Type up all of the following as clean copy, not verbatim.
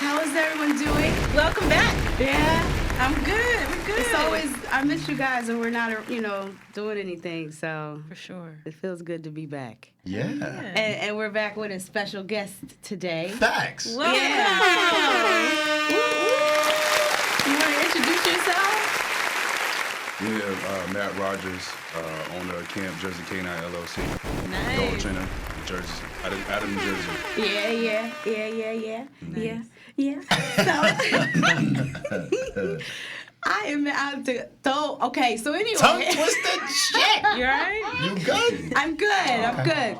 How is everyone doing? Welcome back. Yeah, I'm good. We're good. it's always, I miss you guys and we're not, doing anything, so. For sure. It feels good to be back. Yeah. And we're back with a special guest today. Facts. Welcome. Yeah. You want to introduce yourself? Yeah, Matt Rogers, owner of Camp Jersey K9 LLC. Nice. Dog trainer, Jersey, out of New Jersey. Yeah. Nice. Yeah. So, I am out to throw. Okay, so anyway. Tongue twisted shit. You alright? You good? I'm good.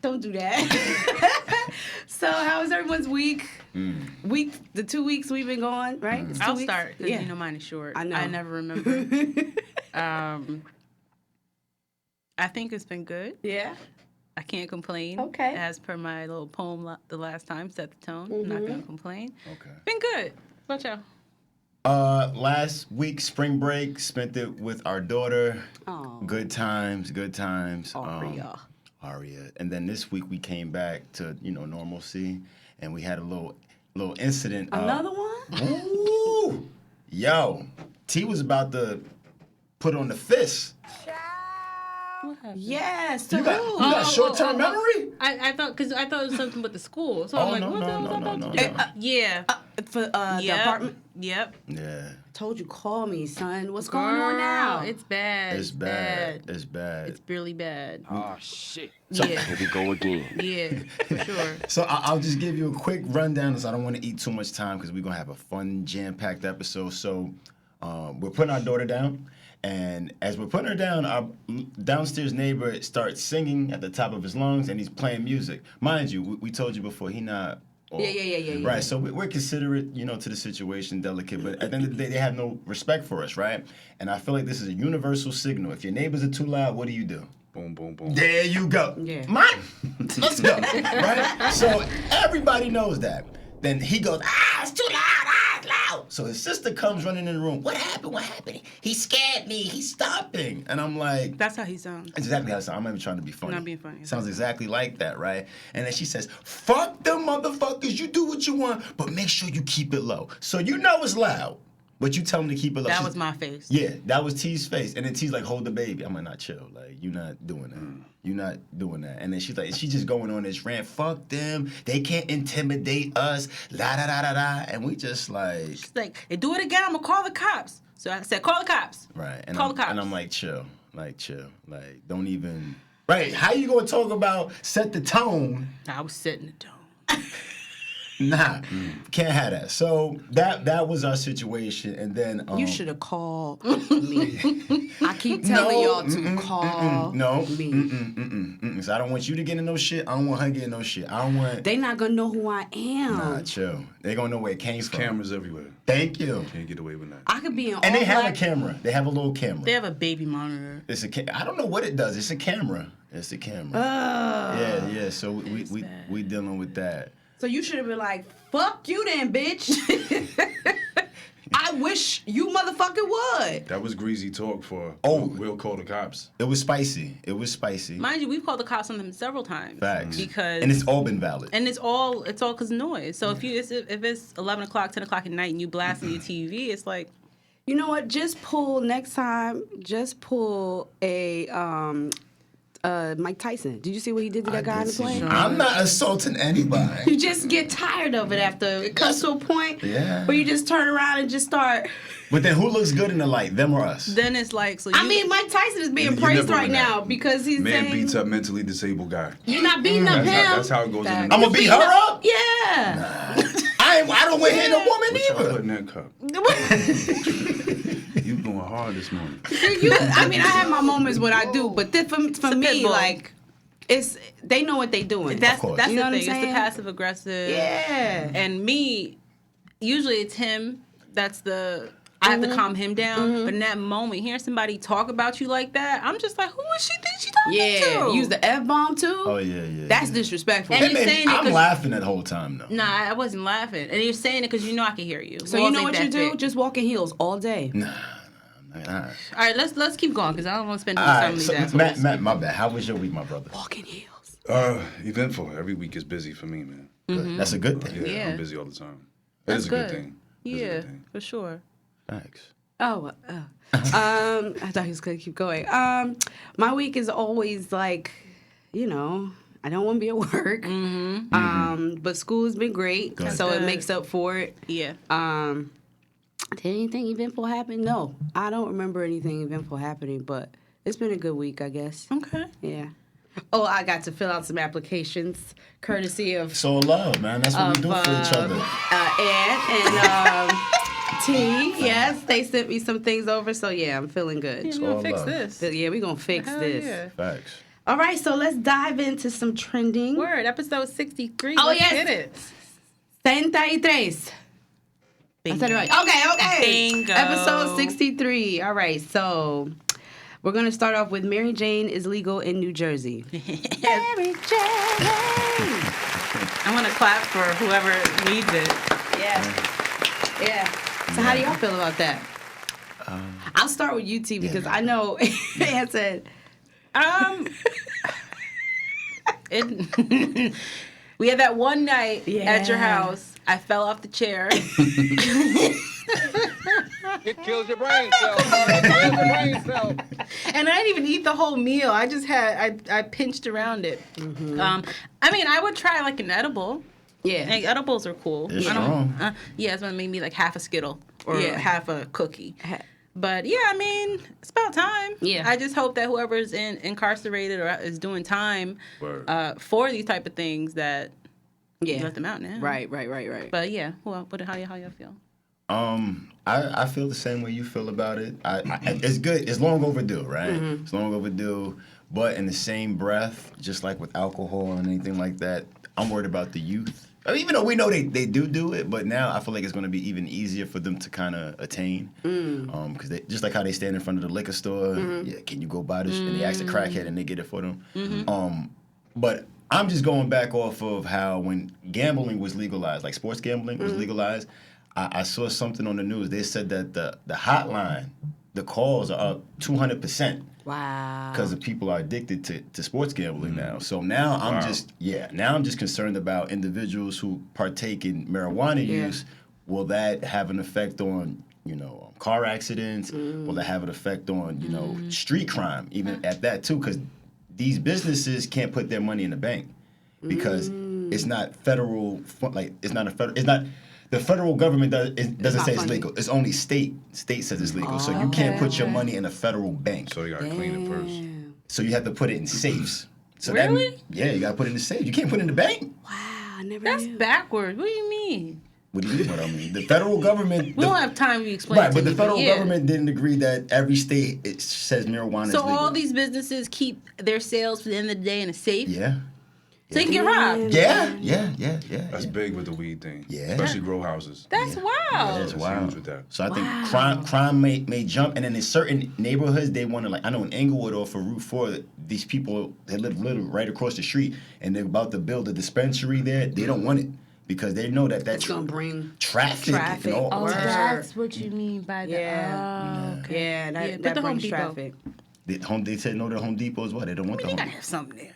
Don't do that. So, how was everyone's week? The 2 weeks we've been gone, right? It's 2 I'll weeks? start because Yeah. mine is short. I know. I never remember. I think it's been good. Yeah. I can't complain. Okay. As per my little poem the last time, set the tone. I'm not gonna complain. Okay. Been good. What y'all? Last week, spring break, spent it with our daughter. Oh. Good times. Aria. And then this week we came back to, normalcy, and we had a little incident. Another one? Ooh. Yo, T was about to put on the fist. What happened? Yes. You got short-term memory? I thought it was something with the school. So I'm like, what the hell was I about to do? Yeah. For the apartment? Yep. Yeah. Told you, call me, son. What's going on now? It's bad. It's bad. It's bad. It's really bad. Oh, shit. Yeah. Here we go again. Yeah, for sure. So I'll just give you a quick rundown because I don't want to eat too much time because we're going to have a fun, jam-packed episode. So we're putting our daughter down. And as we're putting her down, our downstairs neighbor starts singing at the top of his lungs, and he's playing music. Mind you, we told you before, he not... Yeah. Right, so we're considerate, to the situation, delicate, but at the end of the day, they have no respect for us, right? And I feel like this is a universal signal. If your neighbors are too loud, what do? Boom, boom, boom. There you go. Yeah. Mine. Let's go. Right? So everybody knows that. Then he goes, it's too loud, it's loud. So his sister comes running in the room. What happened? He scared me. He's stopping. And I'm like... That's how he sounds. That's exactly how it sounds. I'm not even trying to be funny. Not being funny. Sounds exactly like that, right? And then she says, fuck them motherfuckers. You do what you want, but make sure you keep it low. So you know it's loud, but you tell them to keep it low. That was my face. Yeah, that was T's face. And then T's like, hold the baby. I'm like, nah, chill. Like, you not doing that. You not doing that. And then she's like, she's just going on this rant. Fuck them. They can't intimidate us. La da da da da. And we just like... She's like, if do it again, I'm going to call the cops. So I said, call the cops. Right. Call the cops. And I'm like, chill. Like, don't even... Right. How you going to talk about set the tone? I was setting the tone. Nah, can't have that. So that was our situation, and then You should have called me. I keep telling y'all to call me. So I don't want you to get in no shit. I don't want her getting no shit. I don't want. They not gonna know who I am. Nah, chill. They gonna know where it came from. Cameras everywhere. Thank you. Can't get away with that. I could be in all And they have black. a camera. They have a little camera. They have a baby monitor. It's a. I don't know what it does. It's a camera. Yeah. So we dealing with that. So you should have been like, fuck you then, bitch. I wish you motherfucking would. That was greasy talk for, Oh. we'll call the cops. It was spicy. Mind you, we've called the cops on them several times. Facts. Because And it's all been valid. And it's all because of noise. So if it's 11 o'clock, 10 o'clock at night, and you blasting your TV, it's like, You know what? Next time, just pull a Mike Tyson. Did you see what he did to that guy in the plane? I'm not assaulting anybody. You just get tired of it after it comes to a point Yeah. where you just turn around and just start. But then who looks good in the light, them or us? then it's like, so I mean, Mike Tyson is being You praised never right win that. now because he's Man saying beats up mentally disabled guy. you're not beating up him. That's how it goes in Facts. the I'm gonna beat her up? Yeah. I don't want to hit a woman What y'all either. put in that cup? You going hard this morning. I mean, I have my moments when I do, but for a me, pit bull. like, they know what they doing. that's course. that's You know the what I'm thing. It's the saying? passive aggressive. Yeah. And me, usually it's him. I have to calm him down. But in that moment, hearing somebody talk about you like that, I'm just like, who is she think she talking to? Use the F-bomb too? Oh, yeah. That's disrespectful. And Hey, you're man, saying it I'm 'cause- laughing that whole time, though. Nah, I wasn't laughing. And you're saying it because you know I can hear you. So you know what you do? Just walk in heels all day. Nah. All right. All right, let's keep going because I don't want to spend too All much time right, on these so assholes. Matt, my bad. How was your week, my brother? Walk in heels. Eventful. Every week is busy for me, man. Good. That's a good thing. Yeah, I'm busy all the time. That's It is a good. good thing. It is a Yeah, good thing. for sure. Thanks. Oh, I thought he was gonna keep going. My week is always like, I don't want to be at work. But school has been great, Good. so it Good. makes up for it. Yeah. Did anything eventful happen? No, I don't remember anything eventful happening, but it's been a good week, I guess. Okay. Yeah. Oh, I got to fill out some applications, courtesy of So love, man. That's what we do for each other. Ed and T. Yes, they sent me some things over, so yeah, I'm feeling good. Yeah, we're all gonna fix love. this. But yeah, we're gonna fix Hell this. yeah. Facts. All right, so let's dive into some trending. Word, episode 63. Oh, Let's yes. get it. 63. I said it right. Okay. Bingo. Episode 63. All right, so we're going to start off with Mary Jane is legal in New Jersey. Mary Jane. I'm gonna clap for whoever needs it. Yeah. Yeah. So how do y'all feel about that? I'll start with you, T, because I know Ann said... We had that one night at your Yeah. house. I fell off the chair. It kills your brain cells. It kills your brain cells. And I didn't even eat the whole meal. I just I pinched around it. I mean, I would try like an edible. Yeah. Like, edibles are cool. They're I don't- strong. Yeah, it's gonna make me like half a Skittle or Yeah. half a cookie. But yeah, I mean, it's about time. Yeah. I just hope that whoever's incarcerated or is doing time Word. for these type of things that Yeah. let them out now. Right. But yeah, well, how y'all feel? I feel the same way you feel about it. It's good. It's long overdue, right? It's long overdue. But in the same breath, just like with alcohol and anything like that, I'm worried about the youth. I mean, even though we know they do it, but now I feel like it's going to be even easier for them to kind of attain. Because they just like how they stand in front of the liquor store, yeah, can you go buy this? And they ask the crackhead and they get it for them. But I'm just going back off of how when gambling was legalized, like sports gambling was legalized, I saw something on the news. They said that the hotline, the calls are up 200%. Wow. Because the people are addicted to sports gambling now. So now I'm just concerned about individuals who partake in marijuana use. Will that have an effect on, car accidents? Will that have an effect on, street crime, even at that too? Because these businesses can't put their money in the bank because it's not federal, the federal government doesn't not say it's funding. legal. It's only state. State says it's legal. So you can't put your money in a federal bank. So you gotta clean it first. So you have to put it in safes. So Really? You gotta put it in the safe. You can't put it in the bank. Wow, I never That's knew. backwards. What do you mean? What do you mean? What I mean? The federal government. We don't have time to explain. Right, it to but the me, federal yeah. government didn't agree that every state it says marijuana is So legal. all these businesses keep their sales for the end of the day in a safe. Yeah. So you can get robbed. Yeah. That's big with the weed thing. Yeah. Especially grow houses. That's Yeah, wild. it's That's wild. huge with that. So I think crime may jump, and then in certain neighborhoods they want to, like, I know in Englewood off of Route 4, these people they live literally right across the street, and they're about to build a dispensary there. They don't want it because they know that It's gonna bring traffic. traffic. And all Oh, types of- that's what you mean by Yeah. Yeah, that, Yeah, put that the Home brings Depot. traffic. They said no to Home Depot as well. They don't want the You Home gotta Depot. have something there.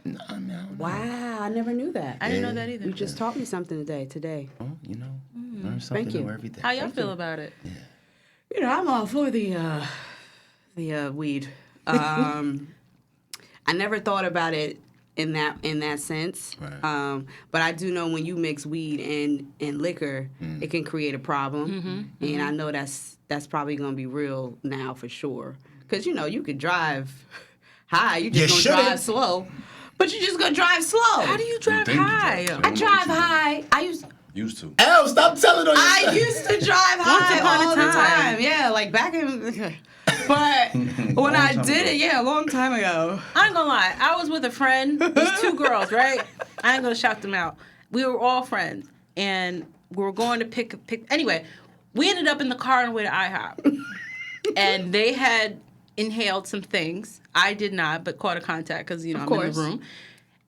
No. Wow, I never knew that. I didn't know Yeah. that either. You just taught me something today. Oh, learn something Thank you. new every day. How y'all feel about it? I'm all for the weed. I never thought about it in that sense. Right. But I do know when you mix weed and liquor, it can create a problem. And I know that's probably gonna be real now for sure. Because you could drive high, you just You gonna drive shouldn't. slow. But you just gonna drive slow. How do you drive think you high? drive? I drive high. Used to. L, stop telling on I yourself. used to drive high upon a all the time. time. Yeah, like back in. But when I did it, a long time ago. I ain't gonna lie. I was with a friend. There's two girls, right? I ain't gonna shout them out. We were all friends, and we were going to pick. Anyway, we ended up in the car on the way to IHOP, and they had inhaled some things. I did not, but caught a contact because I'm in course. the room,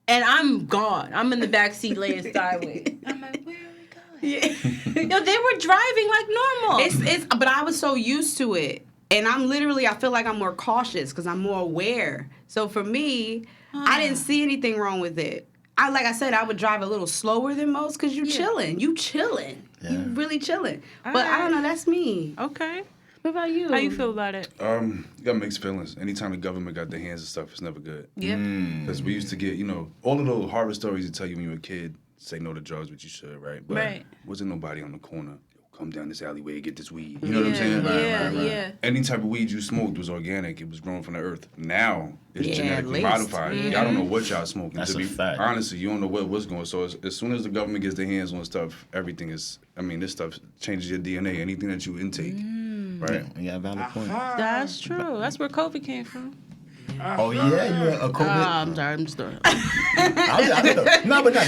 and I'm gone. I'm in the back seat laying sideways. I'm like, where are we going? Yeah. They were driving like normal. But I was so used to it. And I feel like I'm more cautious because I'm more aware. So for me, I didn't see anything wrong with it. Like I said, I would drive a little slower than most because you chilling. You chilling. Yeah. You really chilling. But I don't know. That's me. Okay. What about you? How you feel about it? You got mixed feelings. Anytime the government got their hands and stuff, it's never good. Yeah. Because we used to get, all of those horror stories that tell you when you were a kid, say no to drugs, but you should, right? But Right. wasn't nobody on the corner. Come down this alleyway, get this weed. You know what I'm saying? Yeah. Any type of weed you smoked was organic. It was grown from the earth. Now it's genetically laced. modified. Y'all don't know what y'all smoking. That's to a be fact. honestly, you don't know what's going. So as soon as the government gets their hands on stuff, everything is. I mean, this stuff changes your DNA. Anything that you intake, right? You got a valid point. That's true. That's where COVID came from. Oh yeah, you're a COVID. I'm sorry. I'm just throwing. No, but not.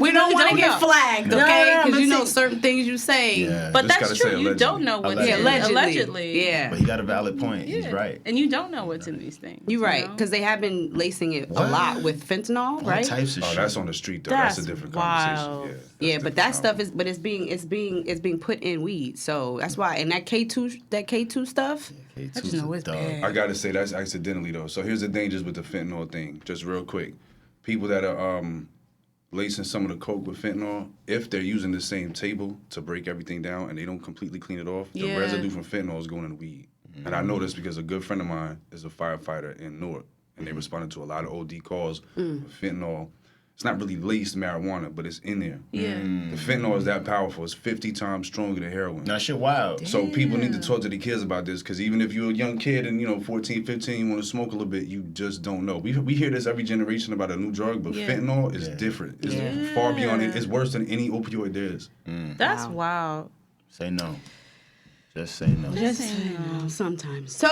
We don't want to don't get know. flagged, No, okay? no, Because but see- certain things you say. Yeah. But Just that's gotta say true. You allegedly. don't know what's Allegedly. allegedly. Yeah. But he got a valid point. He's Yeah. right. And you don't know what's in these things. You're right, know? because they have been lacing it What? a lot with fentanyl, All right? types of Oh, shit. that's on the street though. That's a That's different wild. conversation. Yeah, That's but a that different stuff it's being put in weed, so that's why. And that K2 stuff. I just know it's bad. I gotta say that's accidentally though. So here's the dangers with the fentanyl thing. Just real quick, people that are lacing some of the coke with fentanyl, if they're using the same table to break everything down and they don't completely clean it off, the Yeah. residue from fentanyl is going in the weed. And I know this because a good friend of mine is a firefighter in Newark, and they responded to a lot of OD calls with fentanyl. It's not really laced marijuana, but it's in there. Yeah. The fentanyl is that powerful. It's 50 times stronger than heroin. That shit wild. So people need to talk to the kids about this, because even if you're a young kid and 14, 15, you want to smoke a little bit, you just don't know. We hear this every generation about a new drug, but Yeah. fentanyl is different. It's far beyond it. It's worse than any opioid there is. That's wild. Say no. Just say no. Just sometimes. So,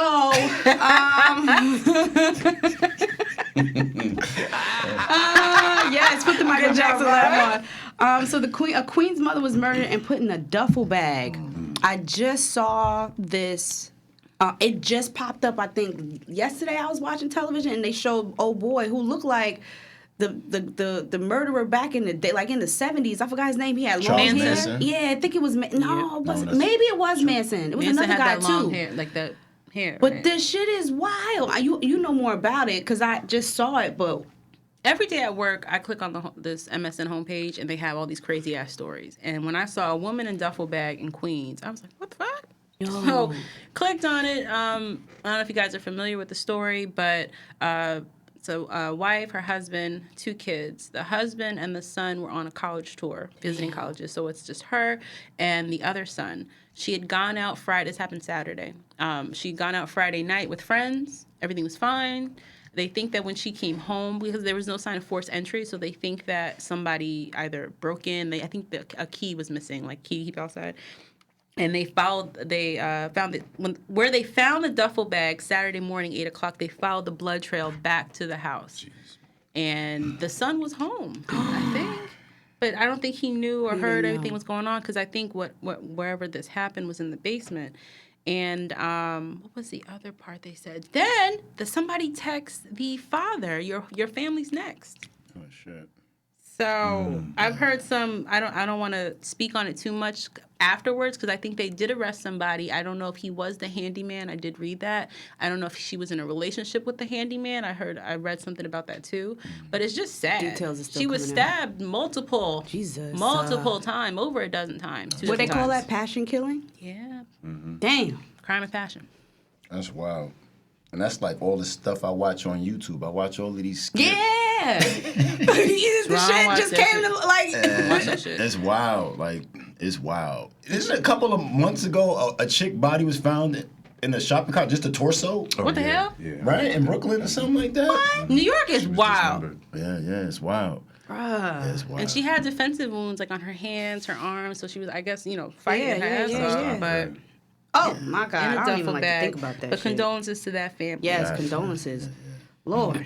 yes, put the Michael Jackson laugh on. So a queen's mother was murdered and put in a duffel bag. I just saw this. It just popped up, I think, yesterday. I was watching television and they showed old boy who looked like the murderer back in the day, like in the 70s. I forgot his name. He had long Charles hair. Manson? Yeah, I think it was. No, it wasn't. that's- Maybe it was Manson. It was Manson another had guy that long too. hair, like that hair. But right? this shit is wild. You know more about it because I just saw it. But Every day at work, I click on this MSN homepage, and they have all these crazy ass stories. And when I saw a woman in duffel bag in Queens, I was like, "What the fuck?" So, clicked on it. I don't know if you guys are familiar with the story, but so a wife, her husband, 2 kids. The husband and the son were on a college tour, visiting colleges. So it's just her and the other son. She had gone out Friday. This happened Saturday. She'd gone out Friday night with friends. Everything was fine. They think that when she came home, because there was no sign of forced entry, so they think that somebody either broke in. I think a key was missing, like key to keep outside. And they found it where they found the duffel bag Saturday morning, 8 o'clock. They followed the blood trail back to the house, and the son was home, I think. But I don't think he knew or heard everything was going on, because I think wherever this happened was in the basement. And what was the other part they said? Then somebody texts the father, your family's next. Oh shit. So I've heard some. I don't want to speak on it too much afterwards, because I think they did arrest somebody. I don't know if he was the handyman. I did read that. I don't know if she was in a relationship with the handyman. I read something about that too. But it's just sad. Details are still she was coming out. stabbed multiple times, over a dozen times. what they call that, passion killing? Yeah, Damn. crime of passion. That's wild. And that's like all the stuff I watch on YouTube. I watch all of these skits. Yeah. the Ron shit watched just that came shit. to like. Watch that shit. It's wild. Like, it's wild. Isn't a couple of months ago a chick body was found in a shopping cart, just a torso? What the hell? Yeah. Right? In Brooklyn or something like that? New York is wild. Yeah, it's wild. Yeah, it's wild. And she had defensive wounds like on her hands, her arms. So she was, I guess, fighting her ass off. But Oh my God! in a I don't duffel even like bag. to think about that. But shit. condolences to that family. Yes, Yeah, condolences. Lord.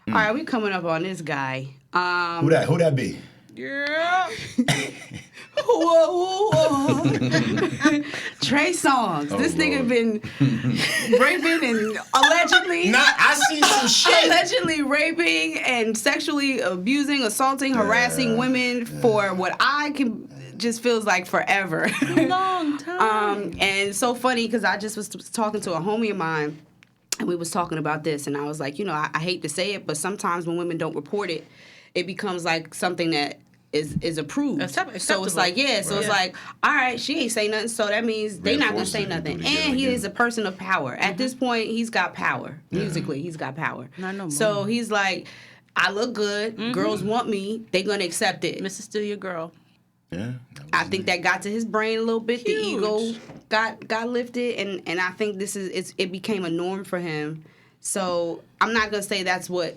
All right, we coming up on this guy. Who that be? Yeah. Whoa. Trey Songz. This nigga Lord. been raping and allegedly. I see some shit. Allegedly raping and sexually abusing, assaulting, harassing women for what I can just feels like forever. Long time. And so funny because I just was talking to a homie of mine, and we was talking about this, and I was like, I hate to say it, but sometimes when women don't report it, it becomes like something that is approved. So it's like, it's like, all right, she ain't say nothing, so that means they not gonna say nothing. And he is a person of power. At this point, he's got power. Musically, he's got power. Not no more. So he's like, I look good, girls want me, they gonna accept it. Mrs. Still Your Girl. Yeah. I think that got to his brain a little bit. Huge. The ego got lifted, and I think it became a norm for him. So I'm not gonna say that's what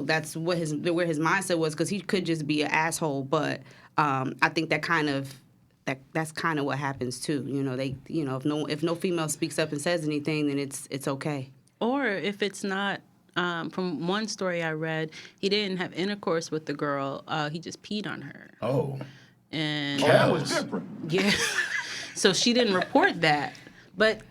that's what where his mindset was, because he could just be an asshole. But I think that's kind of what happens too. If no female speaks up and says anything, then it's okay. Or if it's not. From one story I read, he didn't have intercourse with the girl. He just peed on her. Oh. And That was different. yeah. So she didn't report that, but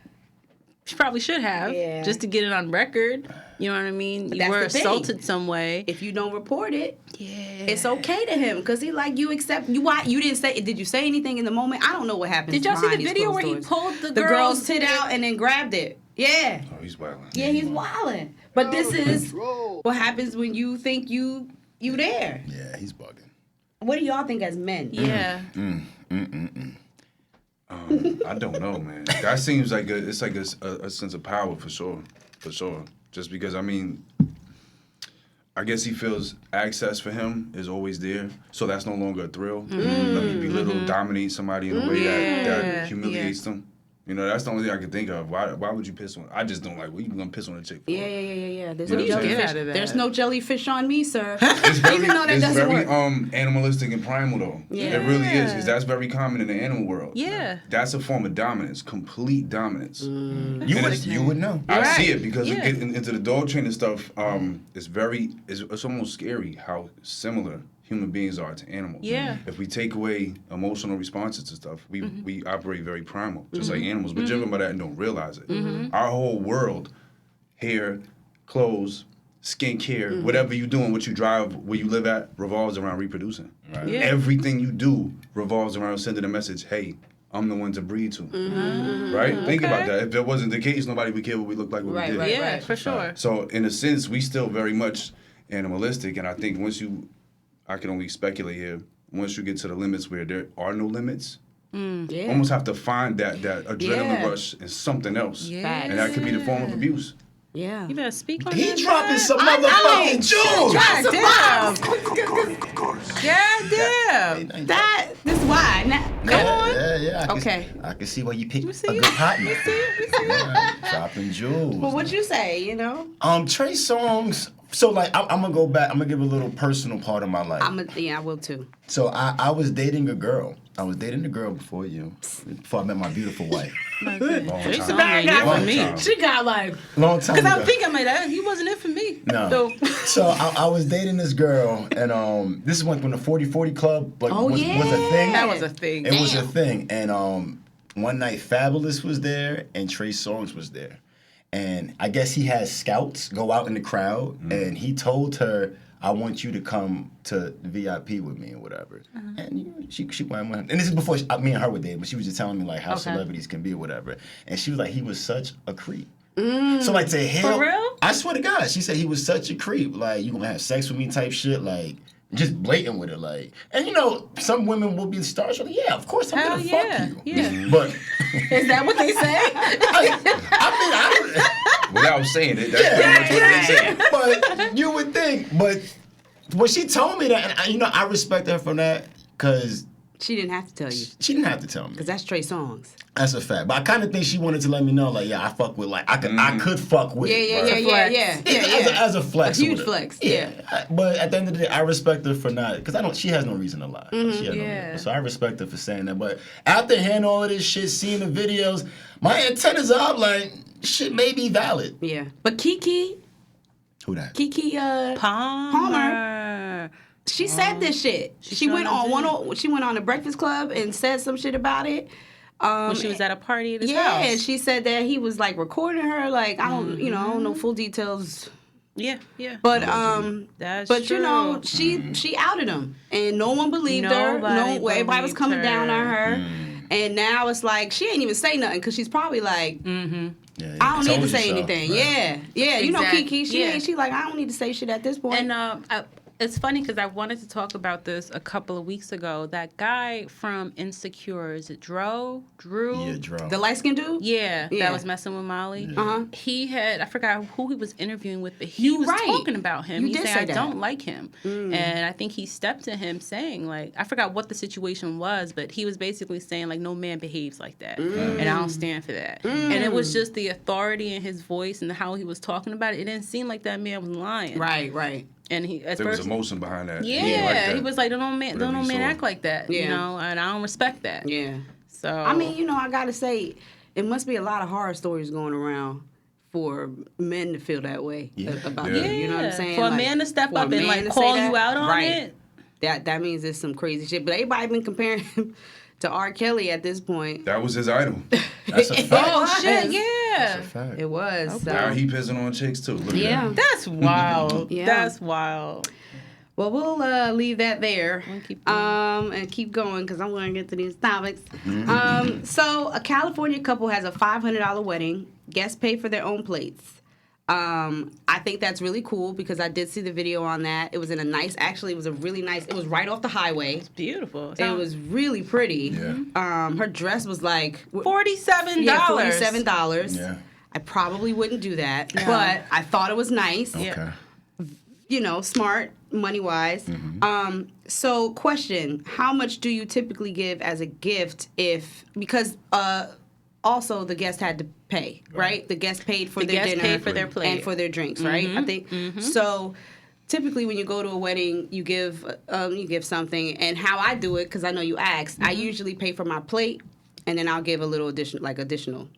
she probably should have, just to get it on record. You know what I mean? You that's were the thing. assaulted some way. If you don't report it, Yeah. it's okay to him, because he like, you accept you. Why you didn't say? Did you say anything in the moment? I don't know what happened. Did y'all see behind the these video closed where he doors. pulled the girl's tit out and then grabbed it? Yeah. Oh, he's wilding. Yeah, he's wilding. But this is what happens when you think you there. Yeah, he's bugging. What do y'all think as men? Yeah. I don't know, man. That seems like it's like a sense of power for sure. Just because, I mean, I guess he feels access for him is always there, so that's no longer a thrill. Let me belittle, dominate somebody in a way that humiliates them. That's the only thing I can think of. Why would you piss on? I just don't like. What you gonna piss on a chick for? Yeah. There's You know no what I'm saying? jellyfish. Out of that. There's no jellyfish on me, sir. It's very, Even though that it's doesn't very work. animalistic and primal though. Yeah. It really is, because that's very common in the animal world. Yeah. That's a form of dominance, complete dominance. You would know. I Right. see it because Yeah. getting into the dog training stuff. It's almost scary how similar human beings are to animals. Yeah. If we take away emotional responses to stuff, we operate very primal, just like animals. We're driven by that and don't realize it. Our whole world, hair, clothes, skincare, whatever you doing, what you drive, where you live at, revolves around reproducing. Right. Yeah. Everything you do revolves around sending a message, hey, I'm the one to breed to. Right? Think about that. If that wasn't the case, nobody would care what we look like, what we did. Yeah, for sure. So in a sense, we still very much animalistic, and I think I can only speculate here, once you get to the limits where there are no limits, Yeah. almost have to find that adrenaline Yeah. rush in something else. Yeah. And that could be the form of abuse. Yeah. You better speak on He that. dropping some I know. motherfucking jewels. God damn. This why. Come on. Yeah. Okay. I can see why you picked a see good it? partner. Yeah, dropping jewels. Well, what you say? Trey Songz. So like, I'm gonna go back. I'm gonna give a little personal part of my life. I will too. So I was dating a girl. I was dating a girl before I met my beautiful wife. Long It's time. about Long for me. time. She got like. Long time Because ago. I'm thinking like, he wasn't it for me. No. So, So I was dating this girl, and this is when the 40-40 club was a thing. that was a thing. It was a thing. And one night Fabulous was there and Trey Songz was there. And I guess he had scouts go out in the crowd, and he told her, I want you to come to VIP with me or whatever. And she went with him. And this is before me and her were dating, but she was just telling me like how celebrities can be or whatever. And she was like, he was such a creep. So like to hear, For real? I swear to God, she said he was such a creep. Like, you gonna have sex with me type shit, like just blatant with it, like. And some women will be starstruck. Like, yeah, of course I'm gonna fuck you. Yeah. But Is that what they say? I Without saying it, that's pretty much what they say. but you would think. But when she told me that, and I respect her for that, because She didn't have to tell you, she didn't have to tell me. because that's Trey Songz. That's a fact. But I kind of think she wanted to let me know, like, yeah, I fuck with, like, I could fuck with. right? As a flex. A huge or whatever. flex, But at the end of the day, I respect her for not, because she has no reason to lie. She has no Yeah. reason. So I respect her for saying that. But after hearing all of this shit, seeing the videos, my antennas are up, like, shit may be valid. Yeah. But Kiki Palmer. she said this shit. She went on she went on the Breakfast Club and said some shit about it. When she was at a party at his house. Yeah, she said that he was like recording her. Like, I don't know full details Yeah, yeah. But That's but you know, true. she outed him, and no one believed her. Nobody Everybody was coming believed down on her. her, and now it's like she ain't even say nothing because she's probably like, Yeah, I don't need told to you say so. anything. Right. Yeah. You know, Exactly. Kiki, she like, I don't need to say shit at this point. And it's funny because I wanted to talk about this a couple of weeks ago. That guy from Insecure, is it Drew? Yeah, Drew. The light skinned dude. Yeah, Yeah. that was messing with Molly. Uh-huh. He had, I forgot who he was interviewing with, but he was right. talking about him. You He did said, say I that. don't like him. And I think he stepped to him saying, like, I forgot what the situation was, but he was basically saying, like, no man behaves like that. And I don't stand for that. And it was just the authority in his voice and how he was talking about it. It didn't seem like that man was lying. Right. And he, at There was first, emotion behind that. yeah, He he was like, don't no man you saw. act like that, you Yeah. know, and I don't respect that. Yeah. So I mean, you know, I gotta say, it must be a lot of horror stories going around for men to feel that way about Yeah. you. You know what I'm saying? For a Like, man to step for a up and man like to call say you that, out on right. it. That means it's some crazy shit. But everybody been comparing him to R. Kelly at this point. That was his idol. That's a fact. Oh was. shit, yeah. That's a fact. It was. Now So. he pissing on chicks too. Look at Yeah. that. That's wild. Yeah. That's wild. Well, we'll leave that there keep going. and keep going because I'm going to get to these topics. So a California couple has a $500 wedding. Guests pay for their own plates. I think that's really cool because I did see the video on that. It was in a nice, actually, it was a really nice, it was right off the highway. Beautiful. It was really pretty. Yeah. Her dress was like $47. Yeah, $47. Yeah. I probably wouldn't do that, but I thought it was nice. Okay. You know, smart money wise. So question, how much do you typically give as a gift because also the guest had to pay, right? The guest paid for The their guests dinner paid for their plate. and for their drinks, right? I think so. Typically, when you go to a wedding, you give something, and how I do it, because I know you asked, I usually pay for my plate, and then I'll give a little additional.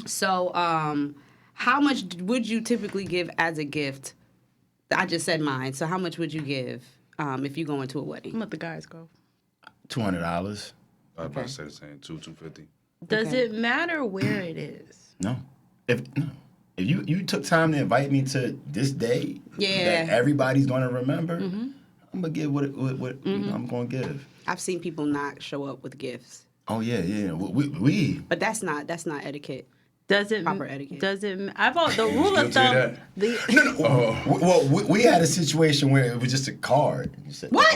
So, how much would you typically give as a gift? I just said mine. So, how much would you give if you go into a wedding? Let the guys go. $200. I was about to say the same. $250. Does Okay. it matter where it is? No. If you took time to invite me to this day that everybody's gonna remember, I'm gonna give what you know, I'm gonna give. I've seen people not show up with gifts, Oh yeah. We but that's not etiquette. Does it Proper etiquette. Does it? I've the rule of guilty of thumb. that. well we had a situation where it was just a card. You said, What?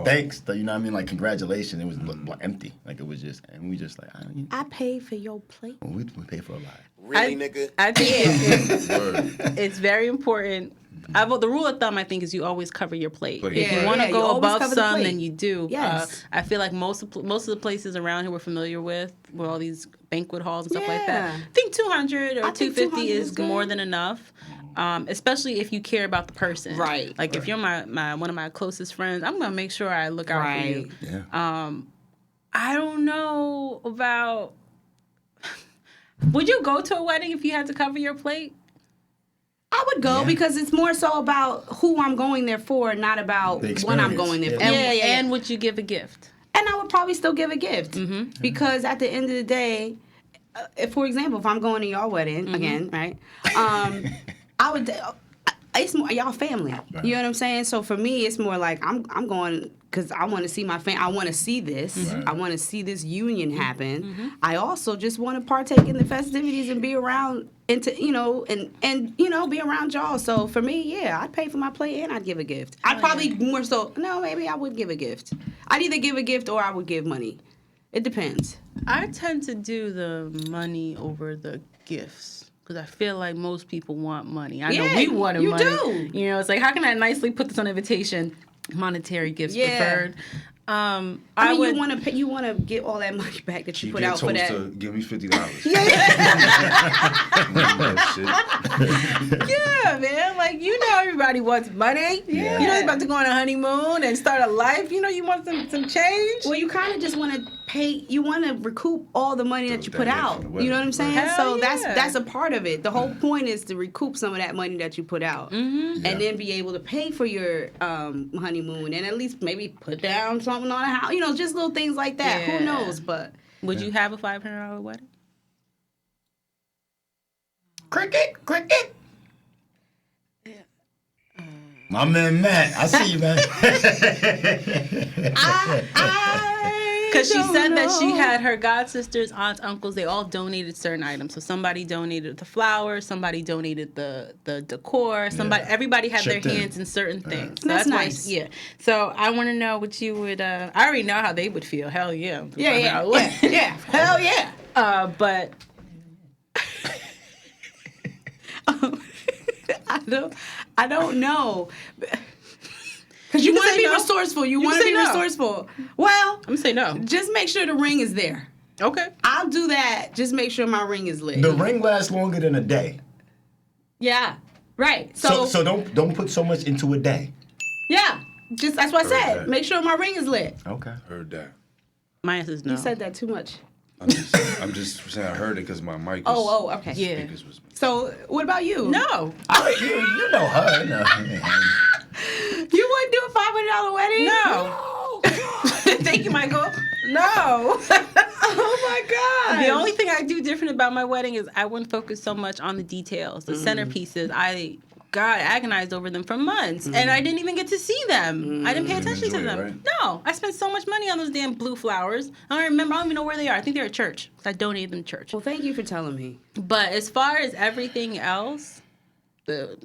Thanks. You know what I mean? Like congratulations. It was empty. Like it was just, and we just like I paid for your plate. we pay for a lot. Really, nigga? I think Word. it's very important. The rule of thumb, I think, is you always cover your plate. Plate. If you Yeah, want to you go always above cover the some, plate. then you do. Yes. I feel like most of the places around here we're familiar with all these banquet halls and stuff like that. Yeah. I think 200 or I think 250 200 is is good. more than enough. Especially if you care about the person. Right. Like if you're my one of my closest friends, I'm gonna make sure I look out for you. Yeah. I don't know about. Would you go to a wedding if you had to cover your plate? I would go because it's more so about who I'm going there for, not about The what I'm experience. going there for. Yeah. And would you give a gift? And I would probably still give a gift because at the end of the day, if, for example, if I'm going to your wedding again, right? I would. It's more y'all family. Right. You know what I'm saying? So for me, it's more like I'm going because I want to see my family. I want to see this. Right. I want to see this union happen. I also just want to partake in the festivities and be around and be around y'all. So for me, yeah, I'd pay for my plate and I'd give a gift. I'd probably more so. No, maybe I would give a gift. I'd either give a gift or I would give money. It depends. I tend to do the money over the gifts. Because I feel like most people want money. I know Yeah, we wanted you money. do. You know, it's like, how can I nicely put this on invitation? Monetary gifts Yeah. preferred. I mean, would, you want to get all that money back that you put get out for toast that. to give me $50. Yeah, man. Like, you know everybody wants money. Yeah. You know you're about to go on a honeymoon and start a life. You know you want some change. Well, you kind of just want to pay. You want to recoup all the money that you put That out. from the You know what I'm saying? Hell So yeah. that's a part of it. The whole point is to recoup some of that money that you put out, and then be able to pay for your honeymoon, and at least maybe put down something on a house. You know, just little things like that. Yeah. Who knows? But Would you have a $500 wedding? Cricket. My man Matt, I see you, man. Because she said that she had her god sisters, aunts, uncles. They all donated certain items. So somebody donated the flowers. Somebody donated the decor. Everybody had Chipped their in. hands in certain things. So That's why nice. yeah. So I want to know what you would. I already know how they would feel. Hell yeah. Yeah. Hell yeah. But I don't know. Because you can want to say be no. resourceful. You can want to say be no. resourceful. Well, I'm gonna say no. just make sure the ring is there. Okay. I'll do that. Just make sure my ring is lit. The ring lasts longer than a day. Yeah. Right. So So, don't put so much into a day. yeah. Just that's what I said. that. Make sure my ring is lit. Okay. Heard that. My answer is no. You said that too much. I'm just saying I heard it because my mic. Okay. Yeah. Speakers was. So, what about you? No. You know her. No. You wouldn't do a $500 wedding? No. Thank you, Michael. No. Oh my God. The only thing I do different about my wedding is I wouldn't focus so much on the details, the centerpieces. I agonized over them for months, and I didn't even get to see them. I didn't pay attention to enjoy it, them. right? No, I spent so much money on those damn blue flowers. I don't remember. I don't even know where they are. I think they're at church. I donated them to church. Well, thank you for telling me. But as far as everything else, no.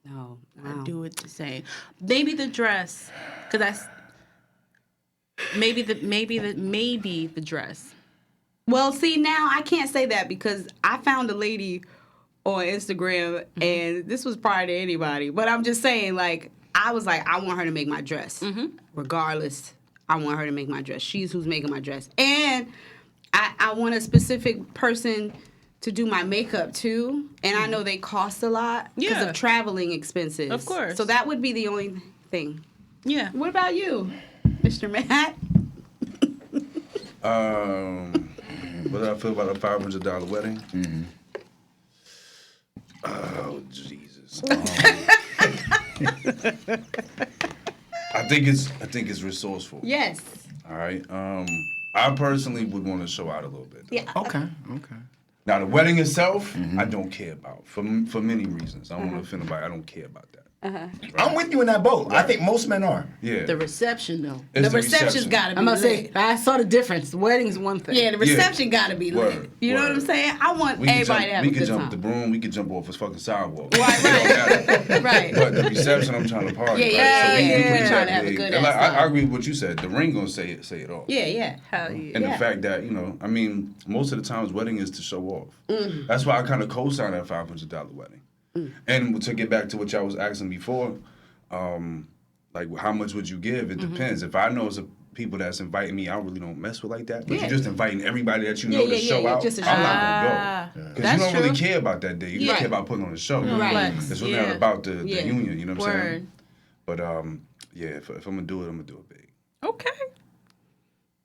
No. I do it the same. Maybe the dress, because that's maybe the dress. Well, see, now I can't say that because I found a lady on Instagram, and this was prior to anybody. But I'm just saying, like, I was like, I want her to make my dress. Regardless, I want her to make my dress. She's who's making my dress. And I want a specific person to do my makeup, too. And I know they cost a lot because Yeah. of traveling expenses. Of course. So that would be the only thing. Yeah. What about you, Mr. Matt? What do I feel about a $500 wedding? Oh Jesus! I think it's resourceful. Yes. All right. I personally would want to show out a little bit. Yeah. Okay. Now the wedding itself, I don't care about for many reasons. I don't want to offend nobody. I don't care about that. I'm with you in that boat. I think most men are. Yeah. The reception, though. It's The reception's got to be I'm gonna lit. say I saw the difference. The wedding's one thing. Yeah, the reception got to be lit. Word, You know what I'm word. saying? I want We could everybody to have we a could good jump time. the broom. We could jump off a fucking sidewalk. Right, It don't matter. Right. But the reception, I'm trying to party. Yeah, right? yeah, So we yeah. put Trying that to have a big. good And ass I time. agree with what you said. The ring gonna say it all. Yeah. Hell yeah. And Yeah. the fact that, I mean, most of the times wedding is to show off. That's why I kind of co-signed that $500 wedding. And to get back to what y'all was asking before, like how much would you give? It depends. If I know it's people that's inviting me, I really don't mess with like that. But Yeah. you're just inviting everybody that you know to show out. just to I'm show not out. gonna go. Because you That's don't really true. care about that day. You just Right. care about putting on a show. Right. It's really Yeah. not about the Yeah. union, you know what I'm saying? Word. But yeah, if I'm gonna do it, I'm gonna do it big. Okay.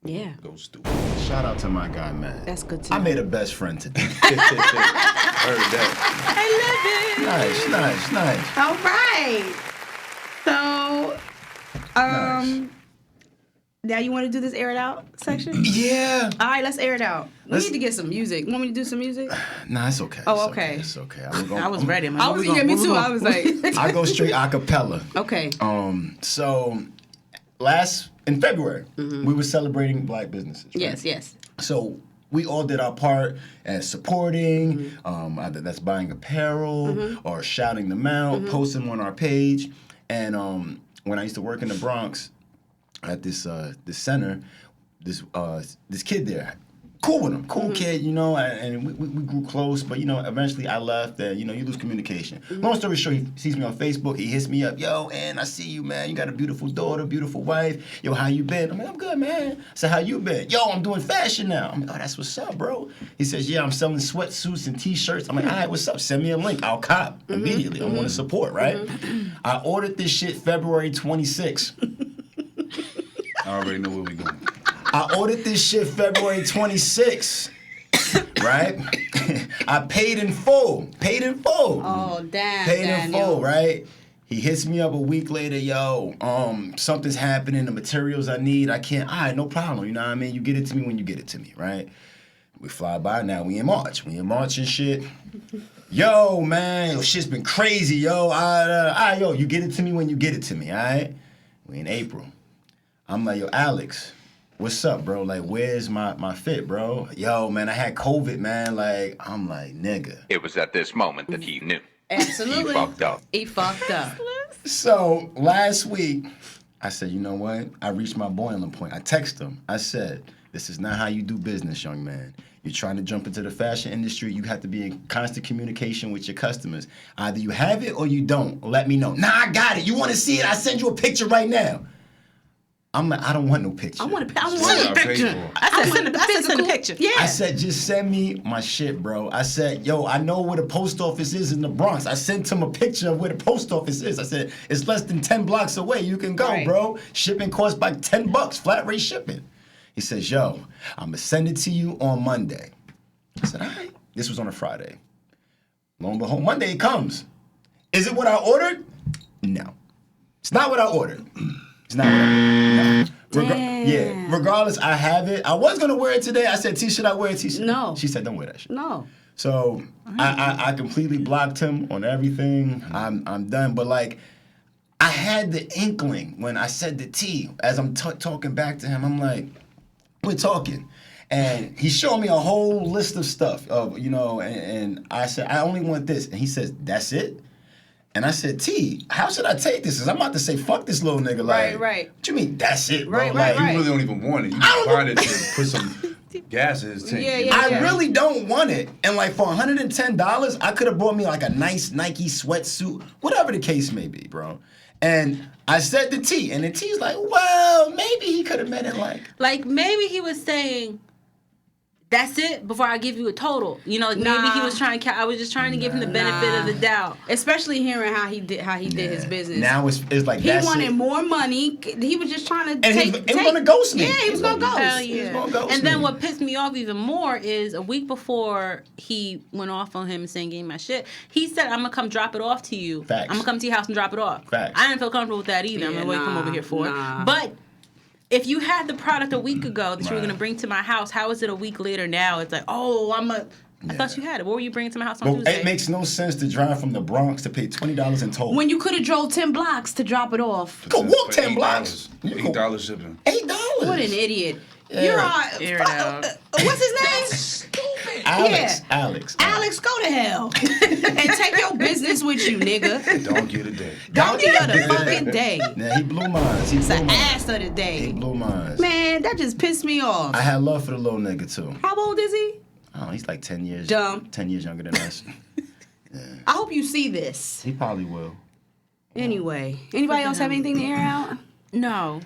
Yeah. Go stupid. Shout out to my guy, man. That's good to I know. made a best friend today. Heard that. I love it. nice. All right. So, Nice. now you want to do this air it out section? Yeah. All right, let's air it out. We Let's- need to get some music. Want me to do some music? Nah, it's okay. Oh, It's okay. It's okay. I was ready. I'm like, I what was, we gonna- yeah, me what we too. gonna- I was like, I go straight a cappella. okay. So in February, we were celebrating Black businesses. Right? Yes. So we all did our part as supporting, either that's buying apparel or shouting them out, posting them on our page. And when I used to work in the Bronx at this center, this kid there, cool with him, cool kid, and we grew close, but eventually I left, and you lose communication. Long story short, he sees me on Facebook, he hits me up, yo, and I see you, man, you got a beautiful daughter, beautiful wife, yo, how you been? I'm like, I'm good, man. I said, how you been? Yo, I'm doing fashion now. I'm like, oh, that's what's up, bro. He says, yeah, I'm selling sweatsuits and t-shirts. I'm like, all right, what's up? Send me a link, I'll cop immediately. I want to support, right? I ordered this shit February 26th. I already know where we going. I ordered this shit February 26th, right? I paid in full. Oh, damn, Paid in Daniel. full, right? He hits me up a week later, yo, something's happening, the materials I need, I can't, all right, no problem, you know what I mean? You get it to me when you get it to me, right? We fly by now, we in March and shit. yo, man, yo, shit's been crazy, yo. Yo, you get it to me when you get it to me, all right? We in April. I'm like, yo, Alex, what's up, bro? Like, where's my fit, bro? Yo, man, I had COVID, man. Like, I'm like, nigga. It was at this moment that he knew. Absolutely. He fucked up. He fucked up. So last week, I said, you know what? I reached my boiling point. I texted him. I said, this is not how you do business, young man. You're trying to jump into the fashion industry. You have to be in constant communication with your customers. Either you have it or you don't. Let me know. Nah, I got it. You want to see it? I send you a picture right now. I'm like, I don't want no picture. I want a What I paid picture. for. I said, send a physical picture. Yeah. I said, just send me my shit, bro. I said, yo, I know where the post office is in the Bronx. I sent him a picture of where the post office is. I said, it's less than 10 blocks away. You can go, Right. bro. Shipping costs like $10, flat rate shipping. He says, yo, I'm going to send it to you on Monday. I said, all right. This was on a Friday. Lo and behold, Monday it comes. Is it what I ordered? No. It's not what I ordered. It's not what I ordered. No. Yeah. Regardless, I have it. I was gonna wear it today. I said, T, should I wear a T-shirt? No. She said, don't wear that shit. No. So I completely blocked him on everything. I'm done. But like, I had the inkling when I said to T, as I'm talking back to him, I'm like, we're talking. And he showed me a whole list of stuff of, and I said, I only want this. And he says, that's it? And I said, T, how should I take this? Because I'm about to say, fuck this little nigga. Like, Right. What you mean, that's it, bro? Right, like, right. You really don't even want it. You can find it to put some gas in his tank. Yeah, You yeah, know? I really don't want it. And like for $110, I could have bought me like a nice Nike sweatsuit, whatever the case may be, bro. And I said to T, and then T's like, well, maybe he could have meant it Like maybe he was saying, that's it before I give you a total. Like maybe he was trying. I was just trying to give him the benefit of the doubt. Especially hearing how he did his business. Now it's like he that's wanted it. more money. He was just trying to And he was gonna ghost me. Yeah, he was gonna ghost. Hell He was yeah. gonna ghost And then me. what pissed me off even more is a week before he went off on him saying, "Give me my shit," he said, "I'm gonna come drop it off to you. Facts. I'm gonna come to your house and drop it off." Facts. I didn't feel comfortable with that either. I'm Yeah, like, what you come over here for? nah. But if you had the product a week ago that you were Right. gonna bring to my house, how is it a week later now? It's like, oh, I thought you had it. What were you bringing to my house on But Tuesday? it makes no sense to drive from the Bronx to pay $20 in toll. When you could have drove 10 blocks to drop it off. Go walk For 10 blocks. $8 shipping. $8. What an idiot. Yeah. You're Air it out. what's his name? Alex. Yeah. Alex. Alex, go to hell. And take your business with you, nigga. Don't get a day. Don't give her the fucking day. Yeah, he blew mine. He It's blew the mine. ass of the He day. blew mine. Man, that just pissed me off. I had love for the little nigga too. How old is he? Oh, he's like 10 years. Dumb. 10 years younger than us. I hope you see this. He probably will. Anyway, anybody else have anything to air out? No.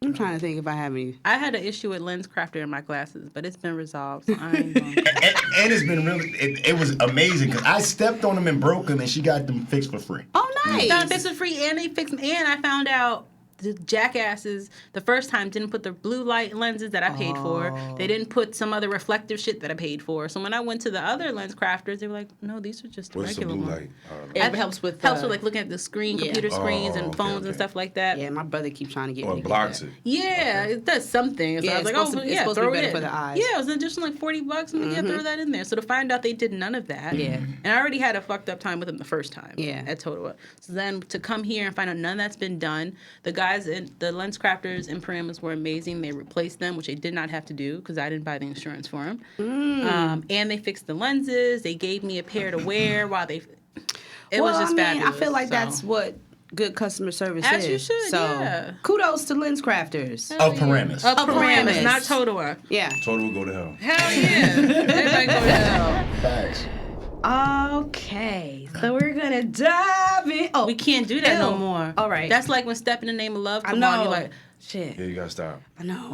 I'm trying to think if I have any. I had an issue with lens crafter in my glasses, but it's been resolved. So I ain't going. And it's been really, it was amazing because I stepped on them and broke them and she got them fixed for free. Oh, nice. Found fix for free, and they fixed them. And I found out the jackasses the first time didn't put the blue light lenses that I paid for. They didn't put some other reflective shit that I paid for. So when I went to the other lens crafters, they were like, "No, these are just the What's the regular blue ones." light? It helps with like looking at the screen, Yeah. computer screens, Oh, and okay, phones okay. and stuff like that. Yeah, my brother keeps trying to get Or me it to blocks get it. Yeah, it does something. So Yeah, I was it's like, supposed to- it's yeah, supposed to be throw it better in. for the eyes. Yeah, it was an additional like $40. I'm like, yeah, throw that in there. So to find out they did none of that. Yeah. And I already had a fucked up time with them the first time. Yeah. At Totowa. So then to come here and find out none of that's been done. The guys in the lens crafters in Paramus were amazing. They replaced them, which they did not have to do because I didn't buy the insurance for them. And they fixed the lenses. They gave me a pair to wear while they. It was just fabulous. I feel like so. that's what good customer service As is. you should, So yeah. kudos to lens crafters. Of Paramus. Of Paramus. Paramus, not Totowa. Yeah. Total will go to hell. Hell yeah. Everybody go to hell. Facts. Okay, so we're gonna dive in. Oh, We can't do that no Ew. more. All right. That's like when Step in the Name of Love I come know. on, you're like, Shit. Yeah, you gotta stop. I know.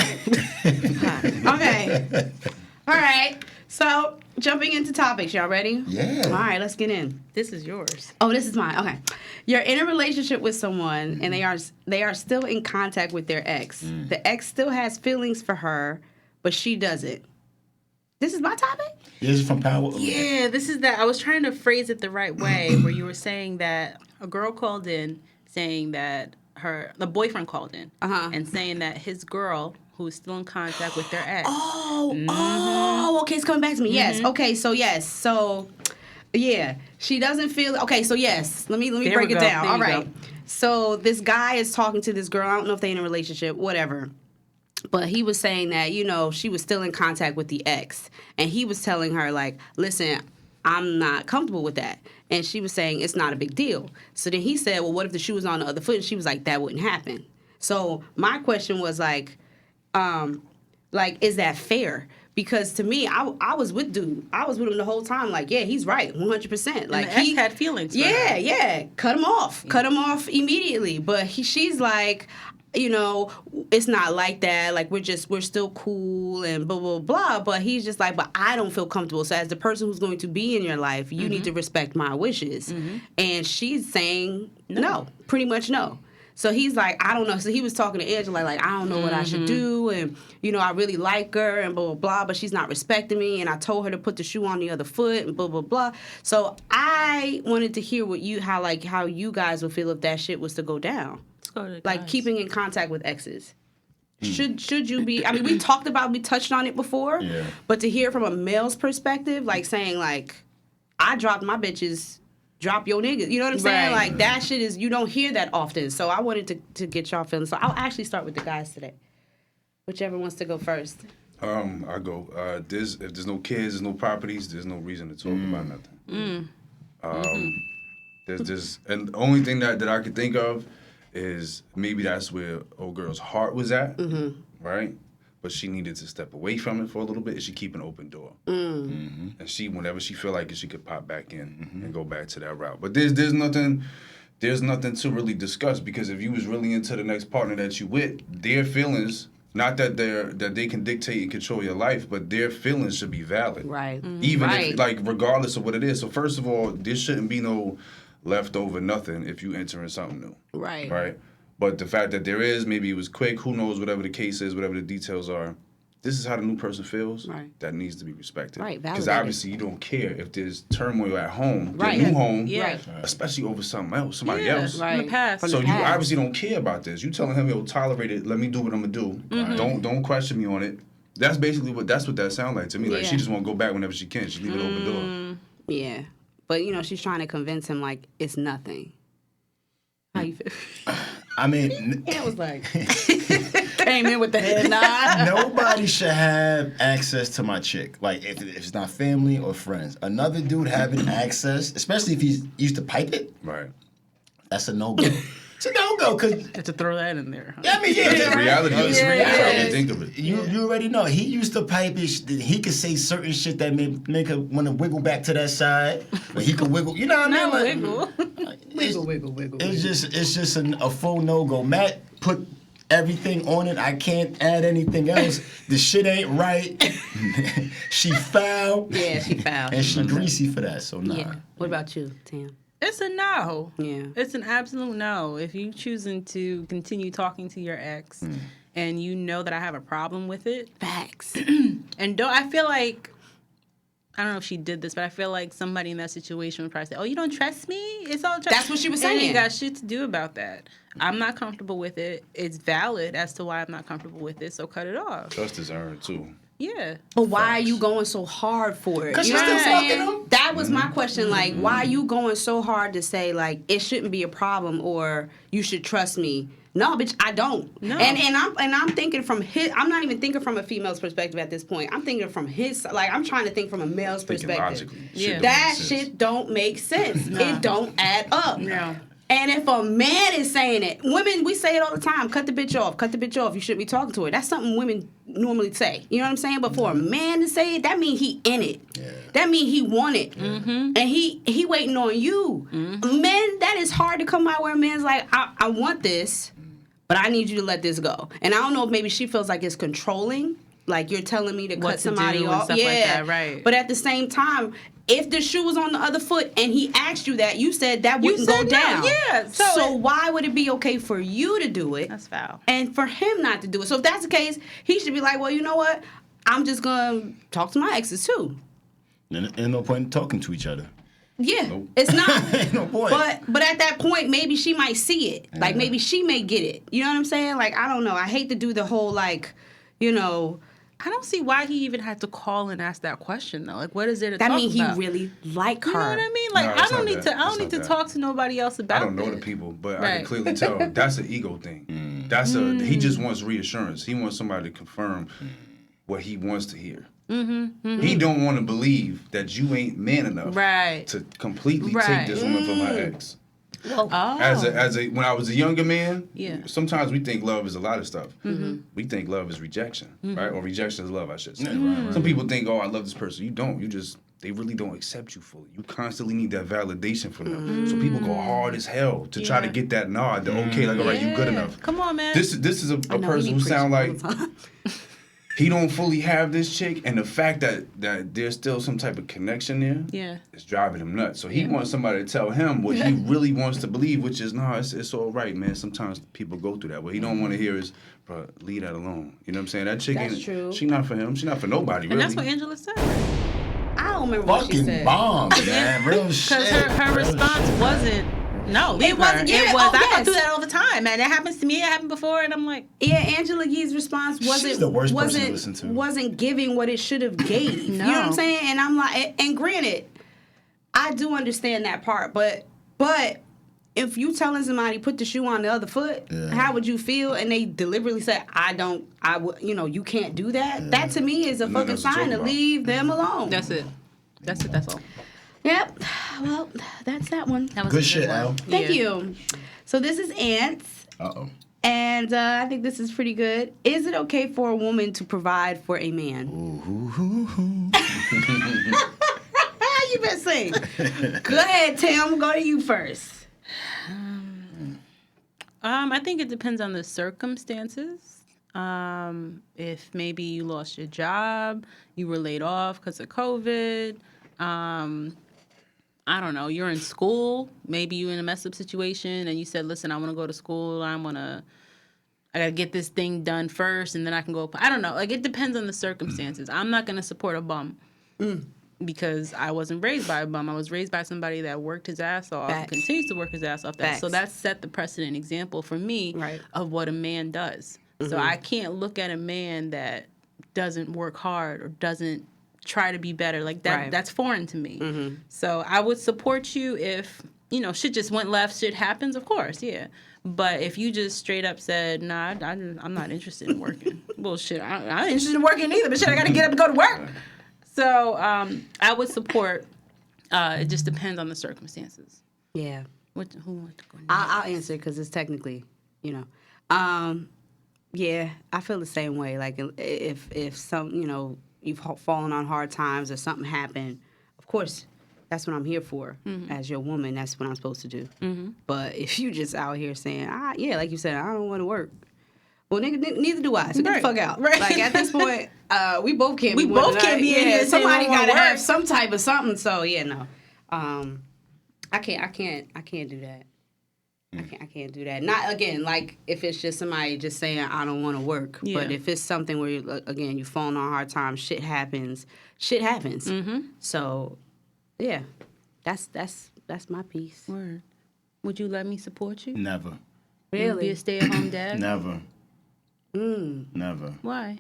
Okay. All right. So jumping into topics, y'all ready? Yeah. All right, let's get in. this is yours. Oh, this is mine. Okay. You're in a relationship with someone and they are still in contact with their ex. The ex still has feelings for her, but she doesn't. This is my topic? This is from Power. Yeah, this is that. I was trying to phrase it the right way where you were saying that a girl called in saying that the boyfriend called in and saying that his girl, who is still in contact with their ex. Oh, okay, it's coming back to me. Yes. Okay, so yes. So Yeah, she doesn't feel okay. So yes, let me There break we it go. down. There All you right. go. So this guy is talking to this girl. I don't know if they're in a relationship, whatever. But he was saying that, you know, she was still in contact with the ex. And he was telling her, like, listen, I'm not comfortable with that. And she was saying it's not a big deal. So then he said, well, what if the shoe was on the other foot? And she was like, that wouldn't happen. So my question was like, is that fair? Because to me, I was with dude. I was with him the whole time. Like, yeah, he's right, 100%. Like, the ex had feelings for her. Yeah. Cut him off. Cut him off immediately. But she's like, you know, it's not like that. Like, we're still cool and blah, blah, blah. But he's just like, but I don't feel comfortable. So as the person who's going to be in your life, you need to respect my wishes. And she's saying no, pretty much no. So he's like, I don't know. So he was talking to Angela, like, I don't know what I should do. And, you know, I really like her and blah, blah, blah. But she's not respecting me. And I told her to put the shoe on the other foot and blah, blah, blah. So I wanted to hear how you guys would feel if that shit was to go down. Let's go to the Like guys. keeping in contact with exes. Should you be, I mean, we touched on it before. Yeah. But to hear from a male's perspective, like saying like, I dropped my bitches, drop your niggas. You know what I'm saying? Right. Like that shit is, you don't hear that often. So I wanted to get y'all feeling. So I'll actually start with the guys today. Whichever wants to go first. I go. If there's no kids, there's no properties, there's no reason to talk about nothing. And the only thing that I could think of is maybe that's where old girl's heart was at, right? But she needed to step away from it for a little bit, and she keep an open door. And she, whenever she feel like it, she could pop back in and go back to that route. But there's nothing to really discuss, because if you was really into the next partner that you with, their feelings, not that they can dictate and control your life, but their feelings should be valid. Right. Even Right. if, like, regardless of what it is. So first of all, there shouldn't be no leftover nothing if you entering something new. Right. Right? But the fact that there is, maybe it was quick, who knows, whatever the case is, whatever the details are, this is how the new person feels. Right. That needs to be respected. Right, Because validated. obviously you don't care if there's turmoil at home, Right. your new home, Yeah. Right. especially over something else, somebody Yeah. else. Right. From the past. From So the you past. obviously don't care about this. You telling him, yo, tolerate it, let me do what I'm gonna do. Don't question me on it. That's basically what that sounds like to me. Like, Yeah. she just wanna go back whenever she can. She leave an open door. Yeah. But, you know, she's trying to convince him, like, it's nothing. How you feel? I mean, It was like, came in with the head nod. nobody should have access to my chick. Like, if it's not family or friends. Another dude having access, especially if he's used to pipe it, Right. that's a no-go. It's a no-go, because, Have to throw that in there. I mean, yeah. That's the reality of it. It's That's reality. how you think of it. You already know. He used to pipe it. He could say certain shit that make her want to wiggle back to that side. But he could wiggle. You know what I mean? Not Like, wiggle. Wiggle. It's just a full no-go. Matt put everything on it. I can't add anything else. The shit ain't right. She foul. Yeah, she foul. And she greasy for that, so nah. Yeah. What about you, Tam? It's a no. Yeah. It's an absolute no. If you choosing to continue talking to your ex and you know that I have a problem with it, Facts. and I feel like, I don't know if she did this, but I feel like somebody in that situation would probably say, oh, you don't trust me? It's all trust. That's what she was And saying. you got shit to do about that. I'm not comfortable with it. It's valid as to why I'm not comfortable with it, so cut it off. Trust is earned too. Yeah. But why are you going so hard for it? 'Cause You she's know what still I'm saying? fucking him. That was my question. Like, why are you going so hard to say, like, it shouldn't be a problem or you should trust me? No, bitch, I don't. No. And I'm thinking from his. I'm not even thinking from a female's perspective at this point. I'm thinking from his. Like, I'm trying to think from a male's Thinking perspective. logically. Yeah. Shit don't That make sense. shit don't make sense. It don't add up. No. And if a man is saying it, women, we say it all the time, cut the bitch off, you shouldn't be talking to her. That's something women normally say. You know what I'm saying? But for a man to say it, that means he in it. Yeah. That means he want it. And he waiting on you. Men, that is hard to come out where a man's like, I want this, but I need you to let this go. And I don't know if maybe she feels like it's controlling, like you're telling me to What cut to somebody do and off. stuff like that, right. But at the same time, if the shoe was on the other foot and he asked you that, you said that You wouldn't said go no, down. yeah. So So why would it be okay for you to do it That's foul. and for him not to do it? So if that's the case, he should be like, well, you know what? I'm just going to talk to my exes too. Ain't no point in talking to each other. Yeah, Nope. it's not. Ain't no point. But at that point, maybe she might see it. Like, maybe she may get it. You know what I'm saying? Like, I don't know. I hate to do the whole, like, you know, I don't see why he even had to call and ask that question though. Like, what is there to That talk mean he about? really like her. You know what I mean? Like, No, I it's don't not need that. to. I don't It's need not to that. talk to nobody else about. I don't know the this. people, but I Right. can clearly tell that's an ego thing. That's he just wants reassurance. He wants somebody to confirm what he wants to hear. He don't want to believe that you ain't man enough Right. to completely Right. take this woman from her ex. Oh. As a when I was a younger man, Yeah. sometimes we think love is a lot of stuff. We think love is rejection, right? Or rejection is love, I should say. Some people think, oh, I love this person. You don't. You just they really don't accept you fully. You constantly need that validation from them. So people go hard as hell to try to get that nod, the okay, like all right, you good enough. Come on, man. This is a I know, he person be who sound preaching like all the time. he don't fully have this chick, and the fact that there's still some type of connection there, Yeah. is driving him nuts. So he wants somebody to tell him what he really wants to believe, which is, no, it's all right, man. Sometimes people go through that. What he don't want to hear is, bro, leave that alone. You know what I'm saying? That chick That's ain't, true. she not for him. She not for nobody, and really. that's what Angela said. I don't remember what she Fucking said. bombs, man. Real shit. Because her Real response shit. wasn't. No, leave It wasn't- her. yeah, It was. oh, I go yes. through that all the time, man. It happens to me. It happened before, and I'm like, Yeah, Angela Yee's response She's the worst person to listen to. wasn't giving what it should have gave. You know what I'm No. saying? And I'm like, and granted, I do understand that part, but if you telling somebody put the shoe on the other foot, how would you feel? And they deliberately say, you can't do that. That to me is a Nothing fucking else to sign talk to about. leave them alone. that's it. That's it. That's all. Yep. Well, that's that one. That was Good a shit, one. Al. Thank Yeah. you. So this is Ants. Uh-oh. And I think this is pretty good. Is it okay for a woman to provide for a man? You better sing. Go ahead, Tim. Go to you first. I think it depends on the circumstances. If maybe you lost your job, you were laid off because of COVID. I don't know. You're in school. Maybe you're in a messed up situation, and you said, "Listen, I want to go to school. I gotta get this thing done first, and then I can go." I don't know. Like, it depends on the circumstances. I'm not gonna support a bum because I wasn't raised by a bum. I was raised by somebody that worked his ass off, and Facts. continues to work his ass off. So that set the precedent example for me Right. of what a man does. So I can't look at a man that doesn't work hard or doesn't try to be better. Like that. Right. That's foreign to me. So I would support you if shit just went left. Shit happens, of course, yeah. But if you just straight up said, "Nah, I'm not interested in working," well, shit, I'm not interested in working either. But shit, I got to get up and go to work. So I would support. It just depends on the circumstances. Yeah. Who wants to go next? I'll answer because it's technically, yeah, I feel the same way. Like if some, you've fallen on hard times or something happened, of course, that's what I'm here for. As your woman, that's what I'm supposed to do. But if you just out here saying, yeah, like you said, I don't want to work. Well, nigga, neither do I. So get the fuck out. Right. Like at this point, we both can't. We be both winning, can't be in here saying somebody we don't wanna gotta have work. some type of something. So yeah, no. I can't do that. I can't do that. Not again, like if it's just somebody just saying I don't want to work. Yeah. But if it's something where you're falling on hard times, shit happens. So, yeah, that's my piece. Word. Would you let me support you? Never. Be a Really? stay-at-home dad? Never. Never. Why?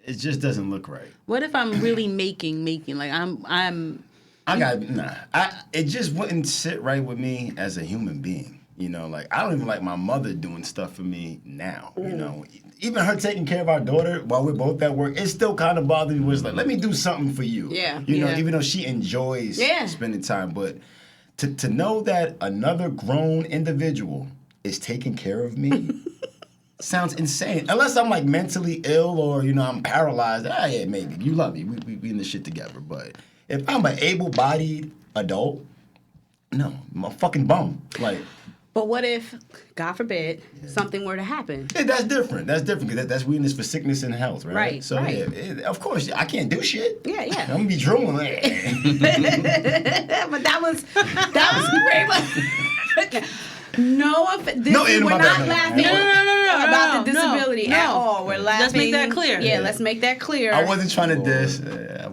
It just doesn't look right. What if I'm really making like I'm it just wouldn't sit right with me as a human being. Like I don't even like my mother doing stuff for me now. Even her taking care of our daughter while we're both at work, it still kind of bothers me. Was like, let me do something for you. Yeah. Even though she enjoys spending time, but to know that another grown individual is taking care of me. Sounds insane. Unless I'm like mentally ill or I'm paralyzed. Yeah, maybe you love me. We in this shit together. But if I'm an able-bodied adult, no, I'm a fucking bum. Like, But what if, God forbid, something were to happen? yeah, that's different. Because that's we in this for sickness and health, right? Right, So right. yeah, of course I can't do shit. Yeah. I'm gonna be drooling. But that was very much. No, we're not laughing about the disability at all. We're laughing. Let's make that clear. Yeah, let's make that clear. I wasn't trying to diss.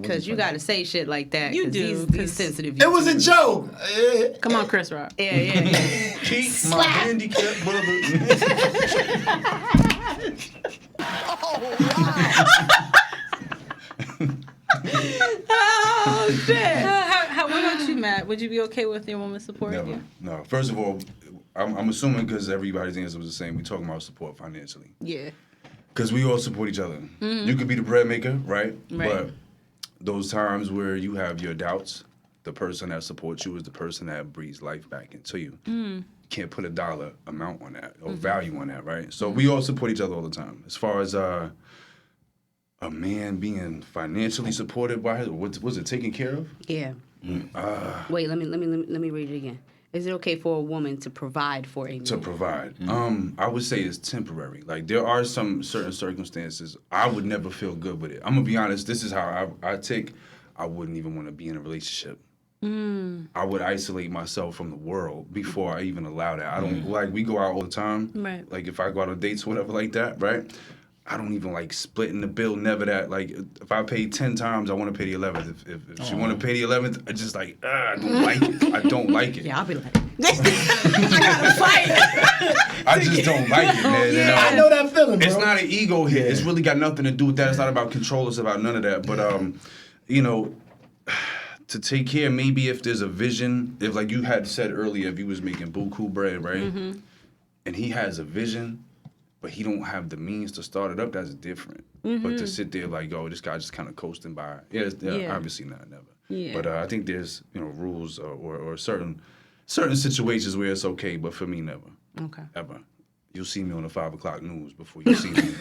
Because you got to say shit like that. You 'cause do, These 'cause- sensitive. It was a joke. Come on, Chris Rock. Yeah. Keep my handicap brother. Oh, Oh shit. What about you, Matt? Would you be okay with your woman supporting Never. you? No. First of all, I'm assuming because everybody's answer was the same. We talking about support financially. Yeah. Because we all support each other. You could be the bread maker, right? Right. But those times where you have your doubts, the person that supports you is the person that breathes life back into you. You can't put a dollar amount on that or value on that, right? So we all support each other all the time. As far as a man being financially supported by was it taken care of? Yeah. Wait, let me read it again. Is it okay for a woman to provide for a man? To provide. I would say it's temporary. Like, there are some certain circumstances I would never feel good with it. I'm going to be honest. This is how I take. I wouldn't even want to be in a relationship. I would isolate myself from the world before I even allow that. I don't, like, we go out all the time. Right. Like, if I go out on dates or whatever like that, right? I don't even like splitting the bill, never that. Like, if I pay 10 times, I want to pay the 11th. If she want to pay the 11th, I just like, I don't like it. I don't like it. Yeah, I'll be like, I gotta fight. I just don't like it, man. Yeah, And, I know that feeling, bro. It's not an ego hit. Yeah. It's really got nothing to do with that. It's not about control. It's about none of that. But, you know, to take care, maybe if there's a vision, if like you had said earlier, if he was making buku bread, right? And he has a vision, but he don't have the means to start it up, that's different. But to sit there like, oh, this guy just kind of coasting by. Yeah, obviously not, never. Yeah. But I think there's, rules or certain situations where it's okay, but for me, never. Okay. Ever. You'll see me on the 5 o'clock news before you see me.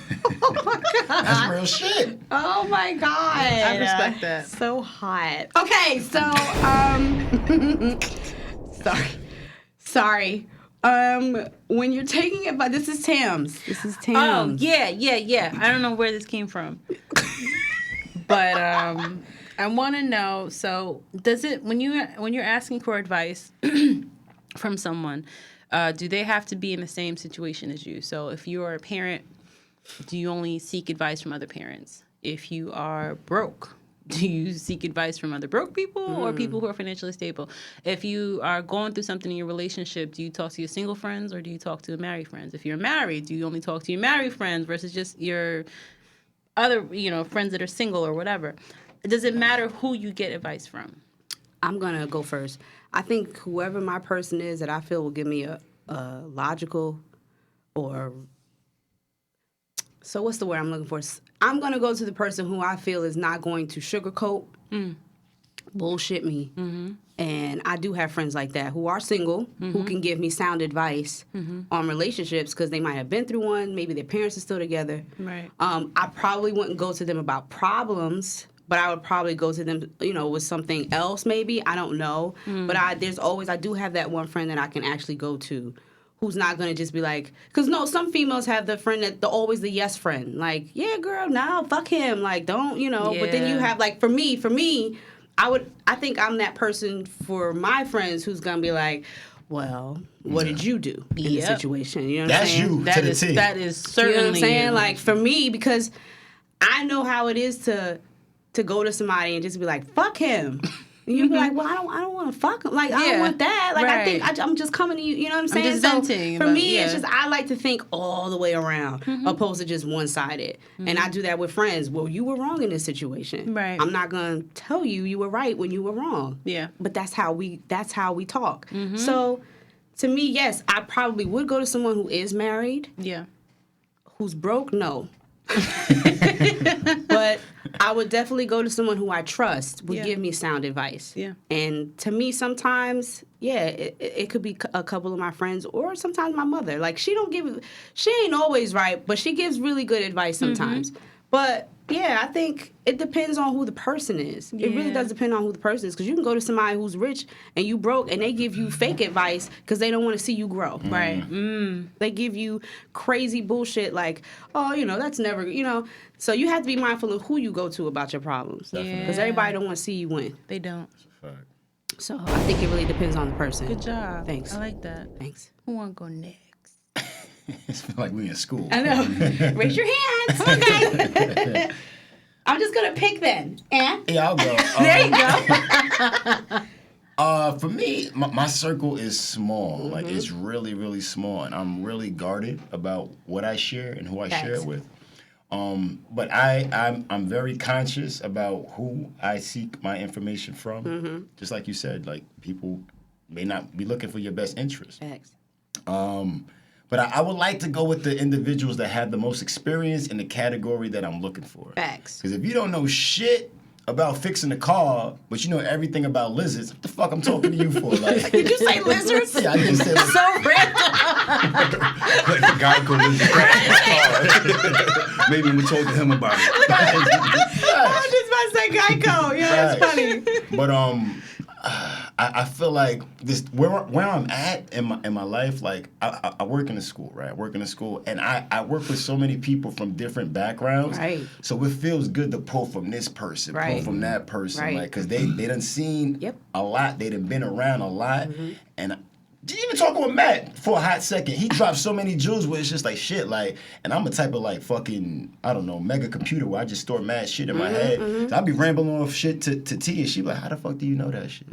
That's real shit. Oh my god. I respect that. So hot. Okay, so sorry. When you're taking it, but this is Tam's. Oh, yeah. I don't know where this came from. But I want to know, so does it, when you're asking for advice from someone, do they have to be in the same situation as you? So if you're a parent, do you only seek advice from other parents? If you are broke, do you seek advice from other broke people or people who are financially stable? If you are going through something in your relationship, do you talk to your single friends or do you talk to married friends? If you're married, do you only talk to your married friends versus just your other, friends that are single or whatever? Does it matter who you get advice from? I'm gonna go first. I think whoever my person is that I feel will give me a logical or so what's the word I'm looking for? I'm gonna go to the person who I feel is not going to sugarcoat, bullshit me. And I do have friends like that who are single, who can give me sound advice on relationships because they might have been through one. Maybe their parents are still together. Right. I probably wouldn't go to them about problems, but I would probably go to them, with something else maybe. I don't know. But I do have that one friend that I can actually go to who's not going to just be like, because some females have the friend always the yes friend. Like, yeah, girl, no, fuck him. Like, don't, But then you have, like, for me, I think I'm that person for my friends who's going to be like, well, what did you do in the situation? You know what I'm saying? That's you to the T. That is certainly You know what I'm saying? you. Like, for me, because I know how it is to go to somebody and just be like, fuck him. And you'd be like, well, I don't want to fuck him. Like, I don't want that. Like, I think I'm just coming to you. You know what I'm saying? just venting, for but, me, yeah. it's just I like to think all the way around, opposed to just one-sided. And I do that with friends. Well, you were wrong in this situation. Right. I'm not gonna tell you were right when you were wrong. Yeah. But that's how we talk. So, to me, yes, I probably would go to someone who is married. Yeah. Who's broke? No. But I would definitely go to someone who I trust would give me sound advice. Yeah. And to me, sometimes, it could be a couple of my friends or sometimes my mother. Like, she ain't always right, but she gives really good advice sometimes. But, yeah, I think it depends on who the person is. It really does depend on who the person is. Because you can go to somebody who's rich and you broke and they give you fake advice because they don't want to see you grow. Right. They give you crazy bullshit like, oh, that's never, So you have to be mindful of who you go to about your problems. Definitely. Because everybody don't want to see you win. They don't. So I think it really depends on the person. Good job. Thanks. I like that. Thanks. Who want to go next? It's like we in school. I know. Raise your hand. Come on, guys. I'm just going to pick then. And? Yeah, I'll go. There you go. For me, my circle is small. Like, it's really, really small. And I'm really guarded about what I share and who I share it with. But I'm very conscious about who I seek my information from. Just like you said, like people may not be looking for your best interest. Facts. But I would like to go with the individuals that have the most experience in the category that I'm looking for. Facts. Because if you don't know shit about fixing a car, but you know everything about lizards, what the fuck I'm talking to you for? Like, Did you say lizards? yeah, I didn't say lizards. So random. Like the guy could listen car. Maybe we talk to him about it. I was just about to say Geico. Yeah, that's funny. But I feel like this where I'm at in my life. Like I work in a school, right? I work in a school, and I work with so many people from different backgrounds. Right. So it feels good to pull from this person, pull Right. from that person, Right. like because they done seen Yep. a lot. They done been around a lot, and. Even talking with Matt for a hot second, he dropped so many jewels where it's just like shit, like, and I'm a type of like fucking, I don't know, mega computer where I just store mad shit in my head. So I'll be rambling off shit to T, and she be like, how the fuck do you know that shit?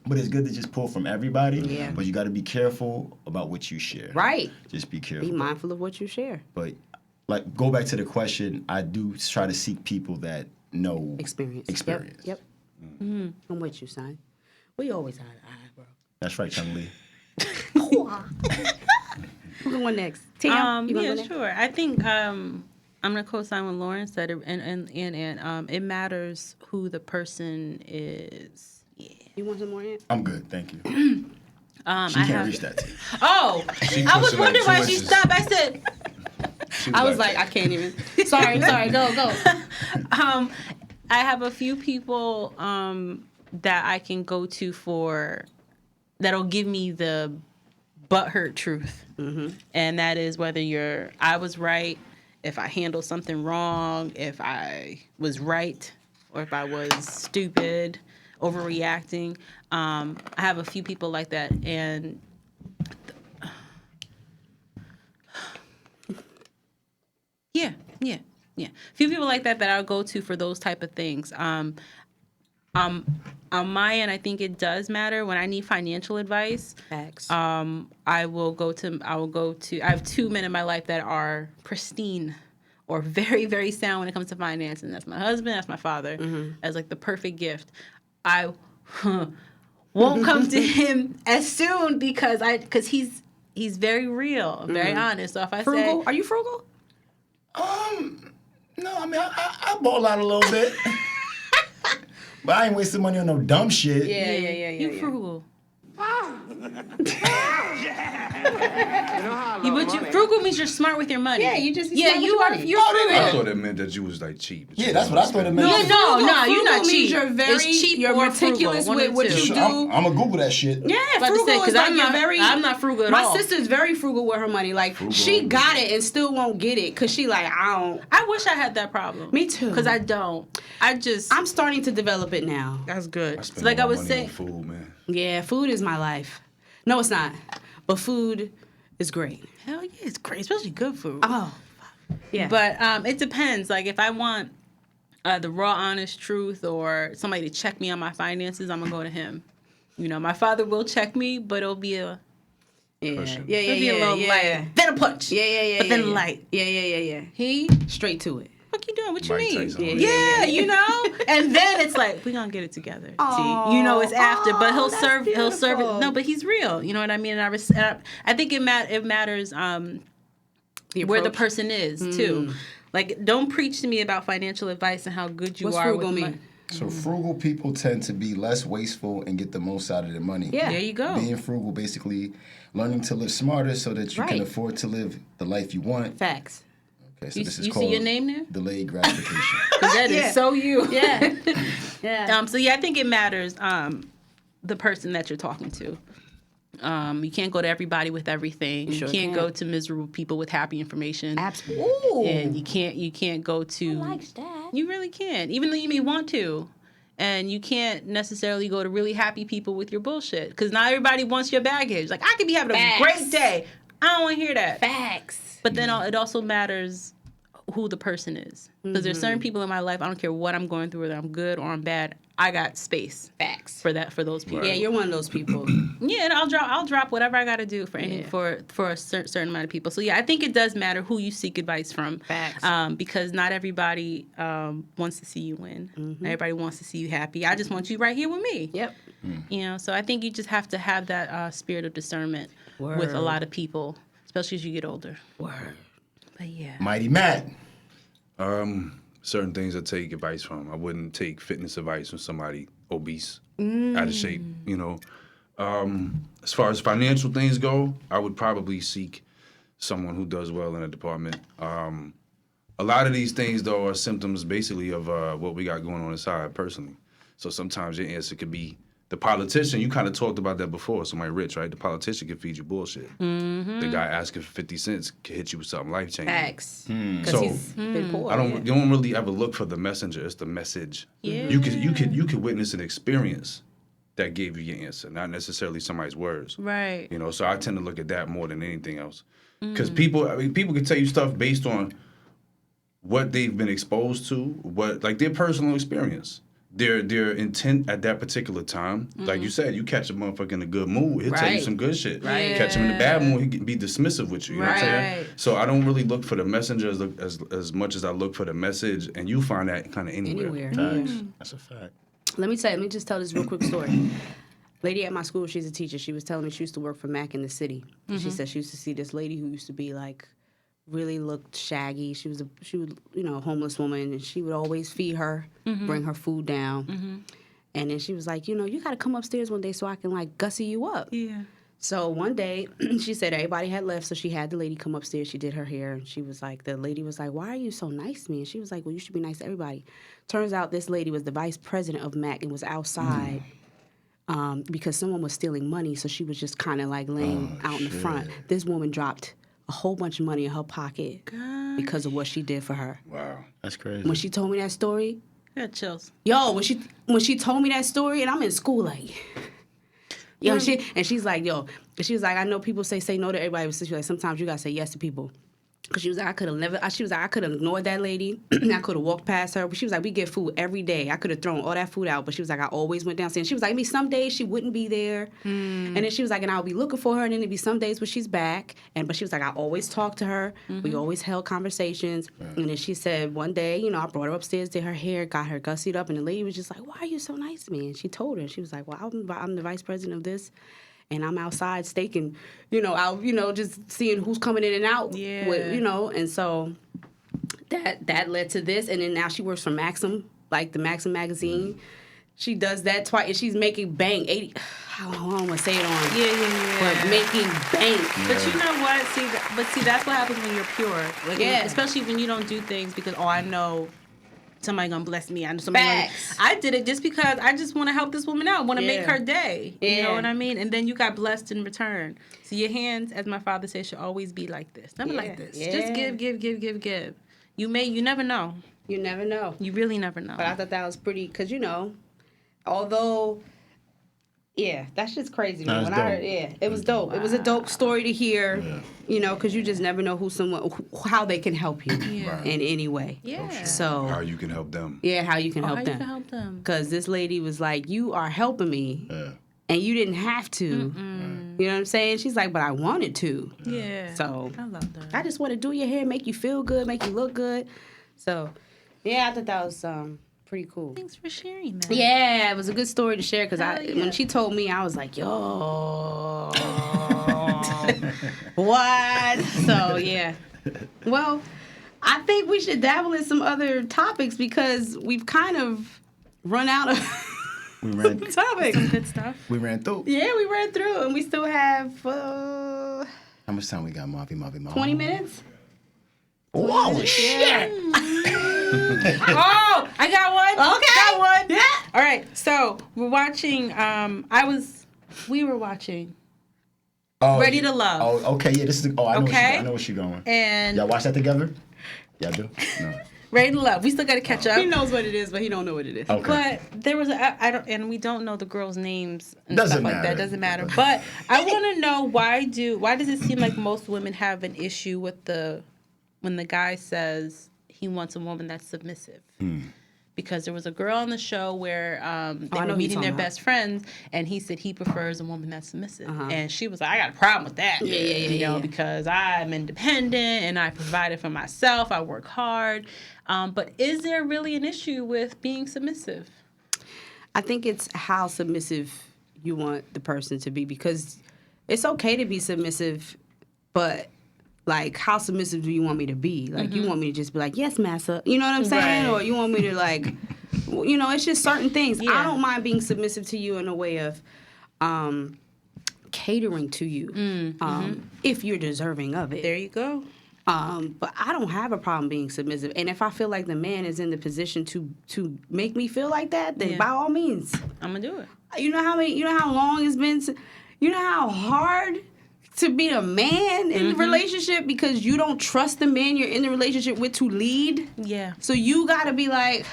But it's good to just pull from everybody, Yeah. but you got to be careful about what you share. Right. Just be careful. Be mindful of what you share. But like, go back to the question, I do try to seek people that know Experience. Experience. Yep. I'm with you, son. We always eye to eye, bro. That's right, Chung Lee. Who's going next? Tam, you wanna go Yeah, next? sure. I think I'm gonna co-sign what Lauren said, and it matters who the person is. Yeah. You want some more, Ant? I'm good, thank you. She I can't have. reach that T. Oh, She I was pushing like wondering 2 why she inches. stopped. I said, She I was like, I can't even. Sorry, go. I have a few people that I can go to for that'll give me the butthurt truth, and that is whether I was right, if I handled something wrong, if I was right, or if I was stupid, overreacting. I have a few people like that, and yeah. A few people like that I'll go to for those type of things. On my end, I think it does matter when I need financial advice. Facts. I have 2 men in my life that are pristine or very, very sound when it comes to finance, and that's my husband, that's my father, as like the perfect gift. I won't come to him as soon because he's very real, very honest. So if I Frugal? say, Are you frugal? No, I mean, I ball out a little bit. But I ain't wasting money on no dumb shit. Yeah. you frugal. You know how But frugal means you're smart with your money. Yeah, you just yeah, smart with you your are. money. You're frugal. I thought it meant that you was like cheap. Yeah, that's what I thought it meant. No, no, you're Frugal not means cheap. you're very- It's cheap you're or meticulous frugal, one with of what the you two. do. I'm gonna Google that shit. Yeah, about to frugal say, is 'cause like I'm you're not- very. I'm not frugal at my all. sister's very frugal with her money. Like she got it and still won't get it because she like I don't. I wish I had that problem. Me too. Because I don't. I'm starting to develop it now. That's good. I So spend like all I my was money saying. on food, man. Yeah, food is my life. No, it's not. But food is great. Hell yeah, it's great, especially good food. Oh, yeah. But it depends. Like if I want the raw, honest truth, or somebody to check me on my finances, I'm gonna go to him. You know, my father will check me, but it'll be a yeah, Pushing. yeah, it'll be a little light, then a punch. Yeah. But then yeah. light. Yeah. He, Straight to it. what you doing? What you Mike mean? Tyson. Yeah, you know. And then it's like we gonna get it together. See, you know, it's after, but he'll that's serve. He'll serve it. beautiful. No, but he's real. You know what I mean? And I think it matters. Where the approach. person is too. Like, don't preach to me about financial advice and how good you What's are frugal with mean? money. So frugal people tend to be less wasteful and get the most out of their money. Yeah. There you go. Being frugal, basically learning to live smarter so that you can Right. afford to live the life you want. Facts. Okay, so You- this is you see called your name there? delayed gratification. 'Cause that is Yeah. so you. Yeah. Yeah. So yeah, I think it matters. The person that you're talking to. You can't go to everybody with everything. You sure can't can't. go to miserable people with happy information. Absolutely. And you can't go to. that. You really can't, even though you may want to. And you can't necessarily go to really happy people with your bullshit because not everybody wants your baggage. Like I could be having a Facts. great day. I don't want to hear that. Facts. But then it also matters who the person is. Because there's certain people in my life, I don't care what I'm going through, whether I'm good or I'm bad, I got space. Facts. For those people. Yeah, you're one of those people. Yeah, and I'll drop whatever I got to do for a certain amount of people. So yeah, I think it does matter who you seek advice from. Facts. Because not everybody wants to see you win. Not everybody wants to see you happy. I just want you right here with me. Yep. You know, so I think you just have to have that spirit of discernment with a lot of people, especially as you get older. Word. But yeah. Mighty Matt. Certain things I take advice from. I wouldn't take fitness advice from somebody obese, out of shape, you know. As far as financial things go, I would probably seek someone who does well in a department. A lot of these things, though, are symptoms basically of what we got going on inside personally. So sometimes your answer could be the politician. You kind of talked about that before. Somebody rich, right? The politician can feed you bullshit. The guy asking for 50 cents can hit you with something life-changing. Facts. Because So, he's been poor. You don't really ever look for the messenger. It's the message. Yeah. You could witness an experience that gave you your answer, not necessarily somebody's words. Right. You know, so I tend to look at that more than anything else. Because people can tell you stuff based on what they've been exposed to, like their personal experience. Their intent at that particular time. Like you said, you catch a motherfucker in a good mood, he'll tell you some good shit. Right. Catch him in a bad mood, he can be dismissive with you. You know what I'm saying? Right. So I don't really look for the messenger as much as I look for the message, and you find that kind of anywhere. Facts. That's a fact. Let me just tell this real quick story. Lady at my school, she's a teacher. She was telling me she used to work for Mac in the city. She said she used to see this lady who used to be like really looked shaggy. She was a homeless woman, and she would always feed her, bring her food down. And then she was like, you got to come upstairs one day so I can like gussy you up. Yeah. So one day, she said everybody had left, so she had the lady come upstairs. She did her hair, and she was like, the lady was like, why are you so nice to me? And she was like, well, you should be nice to everybody. Turns out this lady was the vice president of MAC and was outside because someone was stealing money, so she was just kind of like laying out in the front. This woman dropped a whole bunch of money in her pocket because of what she did for her. Wow. That's crazy. When she told me that story, I got chills. yo, when she told me that story, and I'm in school like, yo, she's like, she was like, I know people say no to everybody, but she's like, sometimes you gotta say yes to people. Cause she was like, I could have ignored that lady. I could have walked past her. But she was like, we get food every day. I could have thrown all that food out. But she was like, I always went downstairs. She was like, maybe some days she wouldn't be there. And then she was like, and I'll be looking for her. And then there'd be some days where she's back. But she was like, I always talked to her. We always held conversations. And then she said one day, I brought her upstairs, did her hair, got her gussied up. And the lady was just like, why are you so nice to me? And she told her. She was like, well, I'm the vice president of this. And I'm outside staking, out, just seeing who's coming in and out. Yeah. And so that led to this. And then now she works for Maxim, like the Maxim magazine. She does that twice, and she's making bank. 80, I don't want to say it on. Yeah. But making bank. But you know what? See, that's what happens when you're pure. Like, especially when you don't do things because, I know somebody gonna bless me. I know somebody. I did it just because I just want to help this woman out. I want to make her day. You know what I mean? And then you got blessed in return. So your hands, as my father says, should always be like this. Never like this. Yeah. Just give. You never know. You never know. You really never know. But I thought that was pretty, because, although, that's just crazy. No, When I heard, it was dope. Wow. It was a dope story to hear, because you just never know how they can help you in any way. Yeah. So How you can help them. Yeah, how you can help how them. you can help them. Because this lady was like, you are helping me, and you didn't have to. You know what I'm saying? She's like, but I wanted to. Yeah. So I love that. I just want to do your hair, make you feel good, make you look good. So, I thought that was pretty cool. Thanks for sharing that. Yeah, it was a good story to share because when she told me, I was like, yo, what? So, yeah. Well, I think we should dabble in some other topics because we've kind of run out of topics. Some good stuff. We ran through. Yeah, we ran through and we still have How much time we got, Marvy? 20 minutes? Whoa, shit! Oh, I got one. Okay. Got one. Yeah. All right. So we're watching. We were watching Ready to Love. Oh, okay. Yeah, this is. Oh, I know. Okay. I know where she's going. And Y'all watch that together? Y'all do? No. Ready to Love. We still got to catch up. He knows what it is, but he don't know what it is. Okay. But there was and we don't know the girls' names and Doesn't stuff like matter. that. Doesn't matter. But I want to know why does it seem like most women have an issue with when the guy says he wants a woman that's submissive. Because there was a girl on the show where they I know were who meeting you're their talking best friends, and he said he prefers a woman that's submissive. And she was like, I got a problem with that. You know, because I'm independent and I provided for myself. I work hard. But is there really an issue with being submissive? I think it's how submissive you want the person to be, because it's okay to be submissive, but like, how submissive do you want me to be? Like, you want me to just be like, yes, massa. You know what I'm saying? Right. Or you want me to, like, you know, it's just certain things. Yeah. I don't mind being submissive to you in a way of catering to you if you're deserving of it. There you go. But I don't have a problem being submissive. And if I feel like the man is in the position to make me feel like that, then by all means. I'm going to do it. You know how long it's been, you know how hard to be a man in the relationship because you don't trust the man you're in the relationship with to lead. Yeah. So you got to be like,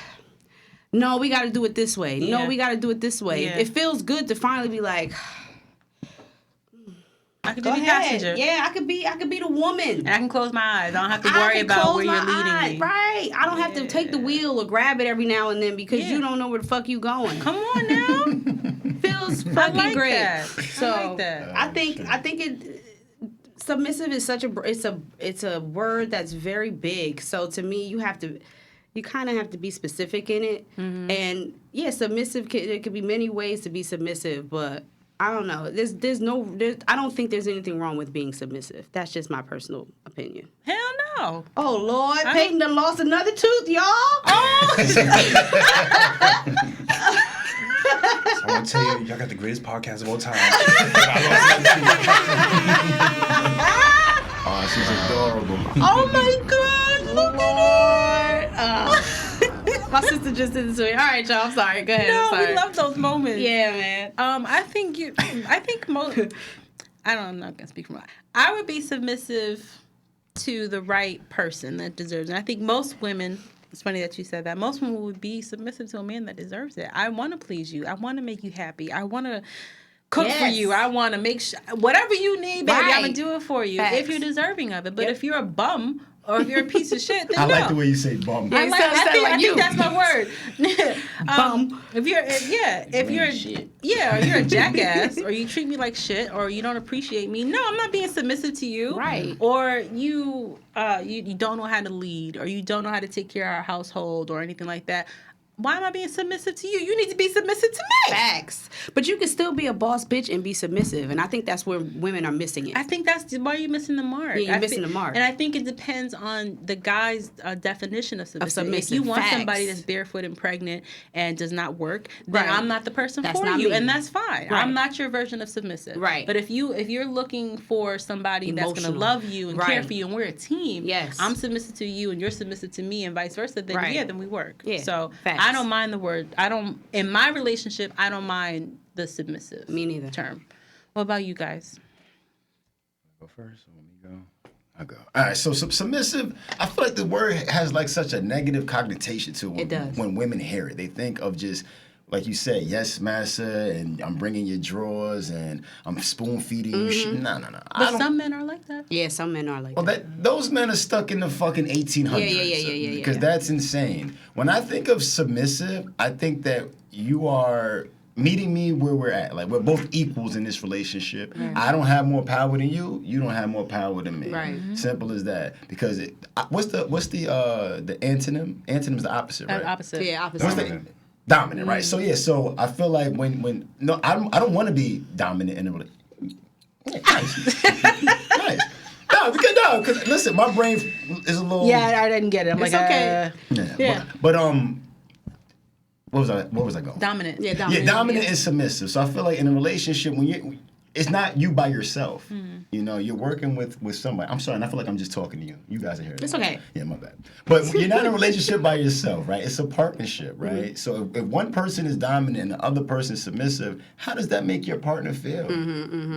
no, we got to do it this way. Yeah. No, we got to do it this way. Yeah. It feels good to finally be like, I could go be the ahead. passenger. Yeah, I could be the woman. And I can close my eyes. I don't have to I worry can about close where you're my leading eyes, me. right? I don't have to take the wheel or grab it every now and then because you don't know where the fuck you going. Come on now. Feels I fucking like great. that. So I like that. I think it submissive is such it's a word that's very big. So to me, you kind of have to be specific in it. And yeah, submissive. There could be many ways to be submissive, but I don't know. I don't think there's anything wrong with being submissive. That's just my personal opinion. Hell no. Oh Lord, Peyton done lost another tooth, y'all. Oh. I want to tell you, y'all got the greatest podcast of all time. Oh, she's adorable. Oh my God! Look at it. My sister just did this to me. All right, y'all. I'm sorry. Go ahead. I'm No, sorry. we love those moments. Yeah, man. I think most. I'm not gonna speak for my. I would be submissive to the right person that deserves it. I think most women. It's funny that you said that. Most women would be submissive to a man that deserves it. I want to please you. I want to make you happy. I want to cook for you. I want to make sure whatever you need, baby. I'm gonna do it for you if you're deserving of it. But if you're a bum or if you're a piece of shit, then I no. like the way you say bum. I think that's my word. Bum. If you're a jackass, or you treat me like shit, or you don't appreciate me, no, I'm not being submissive to you. Right. Or you don't know how to lead, or you don't know how to take care of our household, or anything like that. Why am I being submissive to you? You need to be submissive to me. Facts. But you can still be a boss bitch and be submissive. And I think that's where women are missing it. I think that's why you're missing the mark. Yeah, you're missing the mark. And I think it depends on the guy's definition of submissive. If submissive. you want Facts. somebody that's barefoot and pregnant and does not work, then Right. I'm not the person That's for not you, me. and that's fine. Right. I'm not your version of submissive. Right. But if you're looking for somebody that's going to Emotional. love you and care Right. for you, and we're a team. Yes. I'm submissive to you, and you're submissive to me, and vice versa. Then Right. then we work. Yeah. So Facts. I don't mind the word. In my relationship, I don't mind the submissive. Me neither. Term. What about you guys? Go first. Or let me go. I go. All right, so submissive, I feel like the word has like such a negative connotation to it. It does. When women hear it, they think of just, like you said, yes, massa, and I'm bringing your drawers, and I'm spoon feeding you shit. No. But some men are like that. Yeah, some men are like Well, that. those men are stuck in the fucking 1800s. Yeah. Because that's insane. When I think of submissive, I think that you are meeting me where we're at. Like, we're both equals in this relationship. I don't have more power than you. You don't have more power than me. Right. Simple as that. Because what's the antonym? Antonym is the opposite, right? Opposite. Yeah, What's opposite. the dominant, right? So yeah, so I feel like when no, I don't want to be dominant in a relationship. Nice. Nice. Because listen, my brain is a little. Yeah, I didn't get it. I'm It's like, okay. Yeah. But what was I going? dominant. Yeah, dominant. Yeah, dominant and submissive. So I feel like in a relationship, it's not you by yourself. You know, you're working with somebody. I'm sorry, and I feel like I'm just talking to you. You guys are here. It's okay. Yeah, my bad. But you're not in a relationship by yourself, right? It's a partnership, right? So if one person is dominant and the other person is submissive, how does that make your partner feel?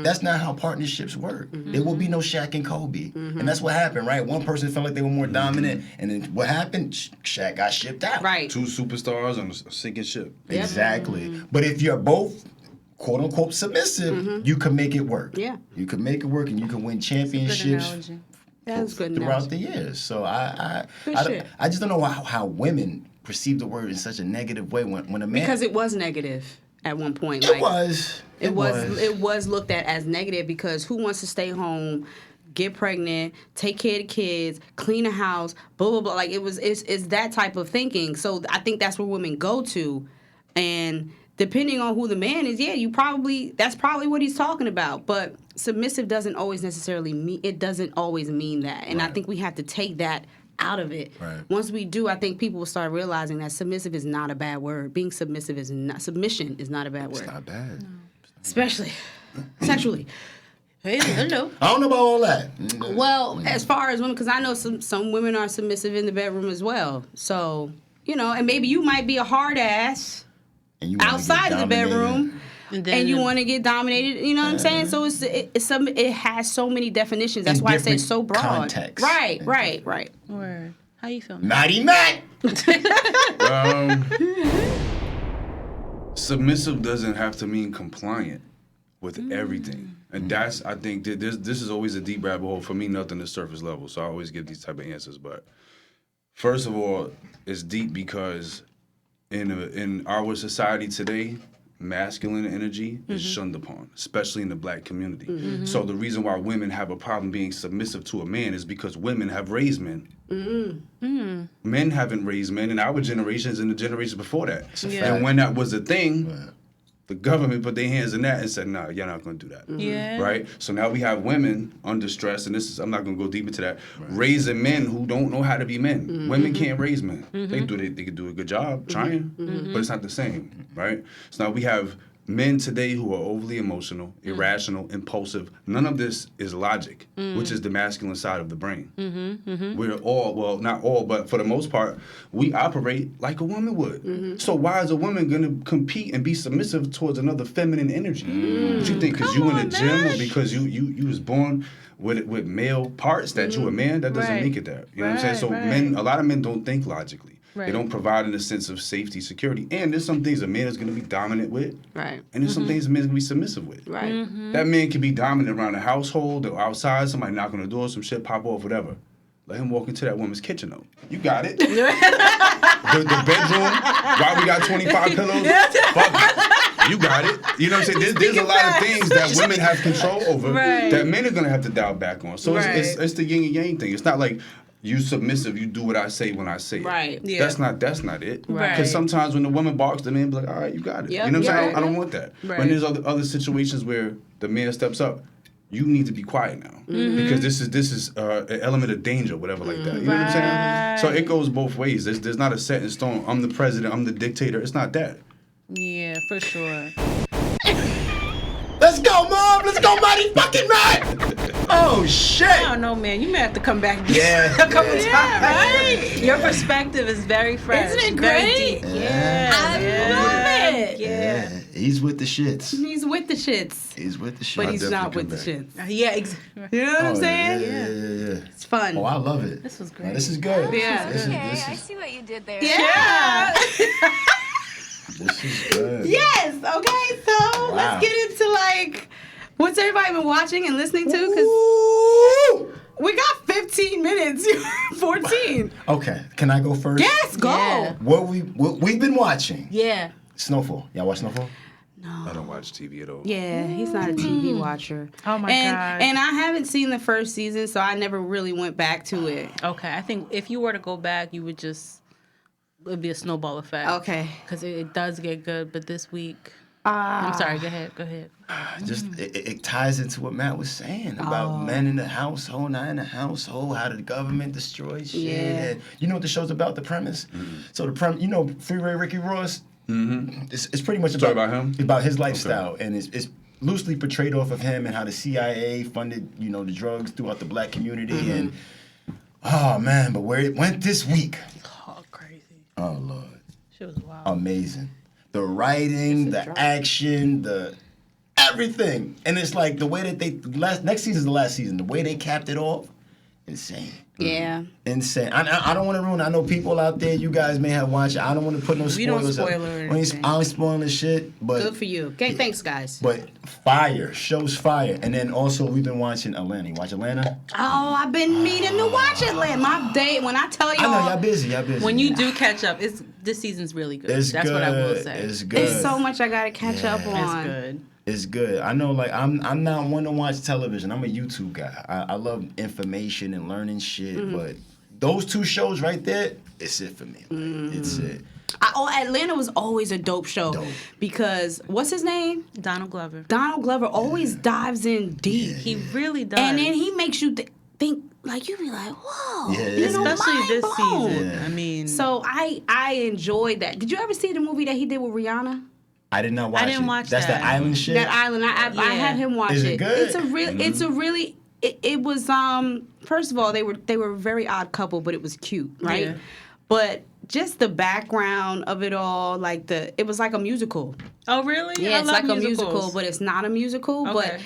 That's not how partnerships work. There will be no Shaq and Kobe. And that's what happened, right? One person felt like they were more dominant, and then what happened? Shaq got shipped out. Right. Two superstars on a sinking ship. Exactly. But if you're both quote unquote submissive, you can make it work. Yeah. You can make it work and you can win Good championships. analogy. That's good throughout enough. the years. So I shit. just don't know how women perceive the word in such a negative way when a man. Because it was negative at one point. It was. It was looked at as negative because who wants to stay home, get pregnant, take care of the kids, clean the house, blah blah blah. Like it's that type of thinking. So I think that's where women go to, and depending on who the man is, yeah, that's probably what he's talking about. But submissive doesn't always necessarily mean that, and I think we have to take that out of it. Right. Once we do, I think people will start realizing that submissive is not a bad word. Being submissive submission is not a bad word. It's not bad. No. Especially sexually. Hey, hello. I don't know about all that. Well, as far as women, because I know some women are submissive in the bedroom as well. So, and maybe you might be a hard ass And you wanna outside get of the bedroom. And And you want to get dominated, you know what I'm saying? So it has so many definitions. That's In why I say it's different so broad. contexts. Right. Word. How you feeling? Matty Matt. Submissive doesn't have to mean compliant with everything, and that's I think that this is always a deep rabbit hole for me. Nothing is surface level, so I always give these type of answers. But first of all, it's deep because in our society today, masculine energy is shunned upon, especially in the black community. So the reason why women have a problem being submissive to a man is because women have raised men. Men haven't raised men in our generations and the generations before that. And when that was a thing, the government put their hands in that and said, "No, you're not going to do that." Yeah. Right? So now we have women under stress, and I'm not going to go deep into that, raising men who don't know how to be men. Women can't raise men. They could do a good job trying, but it's not the same, right? So now we have men today who are overly emotional, irrational, impulsive. None of this is logic, which is the masculine side of the brain. We're all, well, not all, but for the most part, we operate like a woman would. So why is a woman going to compete and be submissive towards another feminine energy? What you think? Because you in the gym or because you was born with male parts that you a man? That doesn't make it that. You know what I'm saying? So a lot of men don't think logically. They don't provide in a sense of safety, security. And there's some things a man is going to be dominant with. Right. And there's some things a man is going to be submissive with. Right. That man can be dominant around the household or outside, somebody knocking on the door, some shit pop off, whatever. Let him walk into that woman's kitchen, though. You got it. the bedroom, why we got 25 pillows? Fuck it. You got it. You know what I'm saying? There's a lot of things that women have control over that men are going to have to dial back on. So it's the yin and yang thing. It's not like, you submissive, you do what I say when I say it. Right. Yeah. That's not it. Right. Because sometimes when the woman barks, the man be like, all right, you got it. Yep. You know what I'm saying? Right. I don't want that. Right. When there's other situations where the man steps up, you need to be quiet now. Because this is an element of danger, whatever like that. You know what I'm saying? So it goes both ways. There's not a set in stone. I'm the president, I'm the dictator. It's not that. Yeah, for sure. Let's go, Mom. Let's go, Matty fucking Matt. Oh shit. I don't know, man. You may have to come back Yeah. a couple times. right? Your perspective is very fresh. Isn't it very great? deep. Yeah. I love it. Yeah. He's with the shits. He's with the shits. He's with the shits. But he's definitely not with come the back. shits. Yeah, exactly. You know what I'm saying? Yeah. It's fun. Oh, I love it. This was Now, great. this is good. Yeah. This Okay, is I see what you did there. Yeah. this is good. Yes. Okay. So Wow. let's get into like what's everybody been watching and listening to? Because Ooh. we got 15 minutes. 14. Okay, can I go first? Yes. Go. Yeah. What we've been watching. Yeah. Snowfall. Y'all watch Snowfall? I don't watch TV at all. Yeah, he's not a TV watcher. Oh my God. And I haven't seen the first season, so I never really went back to it. Okay, I think if you were to go back, you would it'd be a snowball effect. Okay. Because it does get good, but this week. I'm sorry, go ahead. Just it ties into what Matt was saying about men in the household, not in the household, how the government destroys shit. Yeah. And you know what the show's about? The premise. So the premise, Freeway Ricky Ross. It's pretty much About him? about his lifestyle, and it's loosely portrayed off of him and how the CIA funded the drugs throughout the black community, and oh man, but where it went this week, Oh, crazy. oh Lord, Shit was wild. amazing. The writing, the action, the everything, and it's like the way that next season's the last season. The way they capped it off, insane. Yeah. Insane. I don't want to ruin it. I know people out there, you guys may have watched it. I don't want to put no spoilers. We don't spoil up. or anything. I ain't spoiling shit, but Good for you. Okay, thanks, guys. but fire. Show's fire. And then also we've been watching Atlanta. You watch Atlanta? Oh, I've been meaning to watch Atlanta. My day, when I tell I y'all, know y'all busy. When you do catch up, this season's really good. It's That's good. what I will say. It's good. there's so much I gotta catch up It's on. good. It's good. I know, like, I'm not one to watch television. I'm a YouTube guy. I love information and learning shit, but those two shows right there, it's it for me. Like, it's it. Atlanta was always a dope show Dope. because what's his name? Donald Glover. Donald Glover always dives in deep, He really does. and then he makes you think like you be like, whoa, Yeah. you know, especially mind this blown. season. Yeah. I mean, So I enjoyed that. Did you ever see the movie that he did with Rihanna? I did not watch it. didn't watch That's that. the island shit. That island. I Yeah. had him watch Is it it. good? It's a really. It was first of all they were a very odd couple, but it was cute, right? Yeah. But just the background of it all, like it was like a musical. oh really? Yeah, I it's love like a musical, musicals. but it's not a musical. Okay. But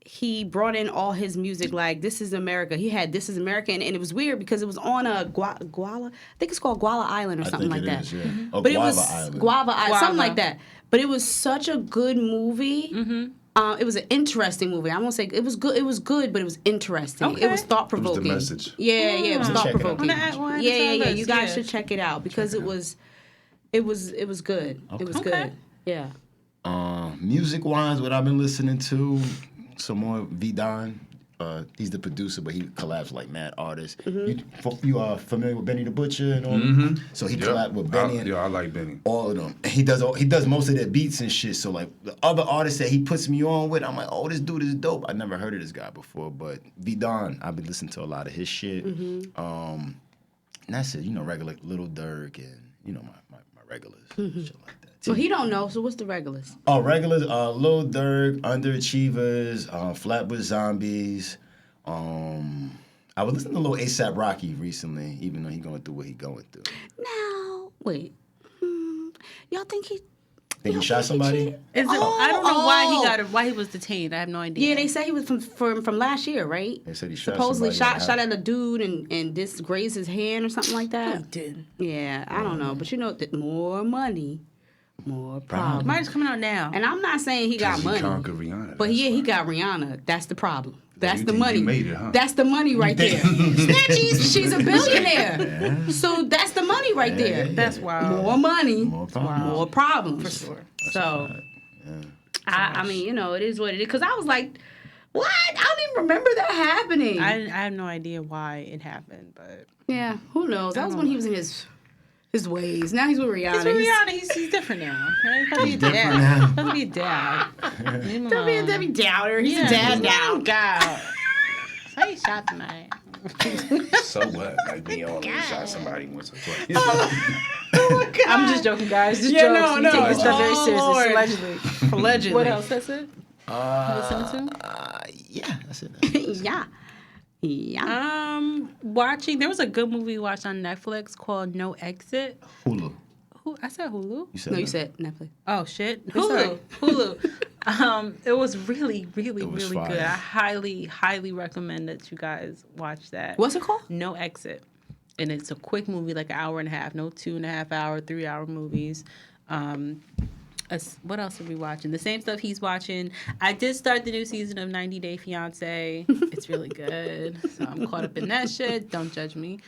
he brought in all his music, like This Is America. He had This Is America, and it was weird because it was on a Guala. I think it's called Guala Island or something like that. Is, yeah. Or But it Guava was Island. Guava Island, something Guava. like that. But it was such a good movie. It was an interesting movie. I won't say it was good. It was good, but it was interesting. Okay. It was thought provoking. It was the message. Yeah, it was Check it out. thought provoking. Wanna add- wanna add Yeah, to our yeah. list, You guys yeah. should check it out because it was good. It was Okay. good. Yeah. Music wise, what I've been listening to, some more V Don. He's the producer, but he collabs like mad artists. You are familiar with Benny the Butcher and all? So he collabed with Benny and I like Benny. all of them. And he does most of their beats and shit. So like the other artists that he puts me on with, I'm like, oh, this dude is dope. I never heard of this guy before, but V Don, I've been listening to a lot of his shit. And that's it. You know, regular Little Durk and you know my regulars, shit like that. Well, he don't know. So what's the regulars? Oh, regulars, Lil Durk, Underachievers, Flatbush Zombies. I was listening to Lil ASAP Rocky recently, even though he going through what he going through. Now, wait. Y'all think he? Think he shot somebody? cheated? Is it, Oh, I don't know oh. why he was detained. I have no idea. Yeah, they say he was from last year, right? They said he shot Supposedly somebody. shot at a dude and disgraced his hand or something like that. He did. Yeah, I don't know, but you know that more money, more problems. Mine's coming out now. And I'm not saying he got He money, conquered Rihanna. but that's yeah, he why. got Rihanna. That's the problem. That's you the think money. you made it, huh? That's the money right there. she's a billionaire. So that's the money right there. That's wild. More money, More problems. more problems. For sure. So, I mean, you know, it is what it is. Because I was like, what? I don't even remember that happening. I have no idea why it happened, but Yeah, who knows? That was when he was in his ways. Now he's with Rihanna. he's with Rihanna. He's different now. Right? He's different now. Doesn't be a dad. Leave him Don't be a alone. Debbie Downer. He's Yeah, a dad he's now. not a guy. So he shot the man. So what? Like we always shot somebody once or twice. I'm just joking, guys. Just Yeah, jokes. no, We take no. this stuff very Oh, seriously. Lord. Allegedly. Allegedly. What else? That's it? Listening to? Yeah, that's it. Yeah. Yeah. Watching. There was a good movie we watched on Netflix called No Exit. Hulu. Who? I said Hulu. You said No, you that? said Netflix. Oh shit. sorry. Hulu. It was really, really, It was really good. fire. I highly, highly recommend that you guys watch that. What's it called? No Exit. And it's a quick movie, like an hour and a half. No 2.5 hour, 3 hour movies. What else are we watching? The same stuff he's watching. I did start the new season of 90 Day Fiance. It's really good. So I'm caught up in that shit. Don't judge me.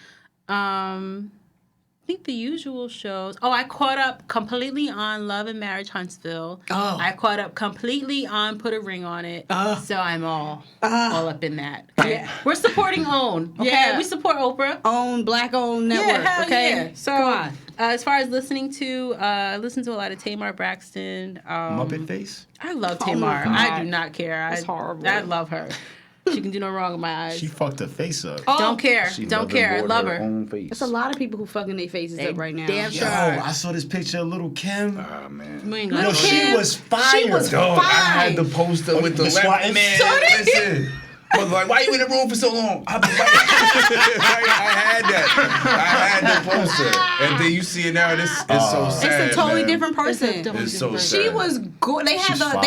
I think the usual shows. Oh, I caught up completely on Love and Marriage Huntsville. Oh. I caught up completely on Put a Ring on It. So I'm all up in that. Yeah. We're supporting OWN. Okay? Yeah. We support Oprah. Own Black-owned network. hell okay. yeah. So Come on. as far as listening to, I listen to a lot of Tamar Braxton. Muppet Face? I love Oh my Tamar. God. I do not care. That's horrible. I love her. She can do no wrong in my eyes. She fucked her face up. Don't care. She Don't loving care. I more love her her. own face. There's a lot of people who fucking their faces They up right now. damn Yo, sure. I saw this picture of little Kim. Ah man. We ain't Yo, gonna go she there. was fire. She was Dog, I fine. had the poster with the swat- left man. So did you? Listen. I was like, why you in the room for so long? I had that. I had the poster. And then you see it now, this is so sad. It's a totally man. different person. It's so sad. She was good. They have She's a fire.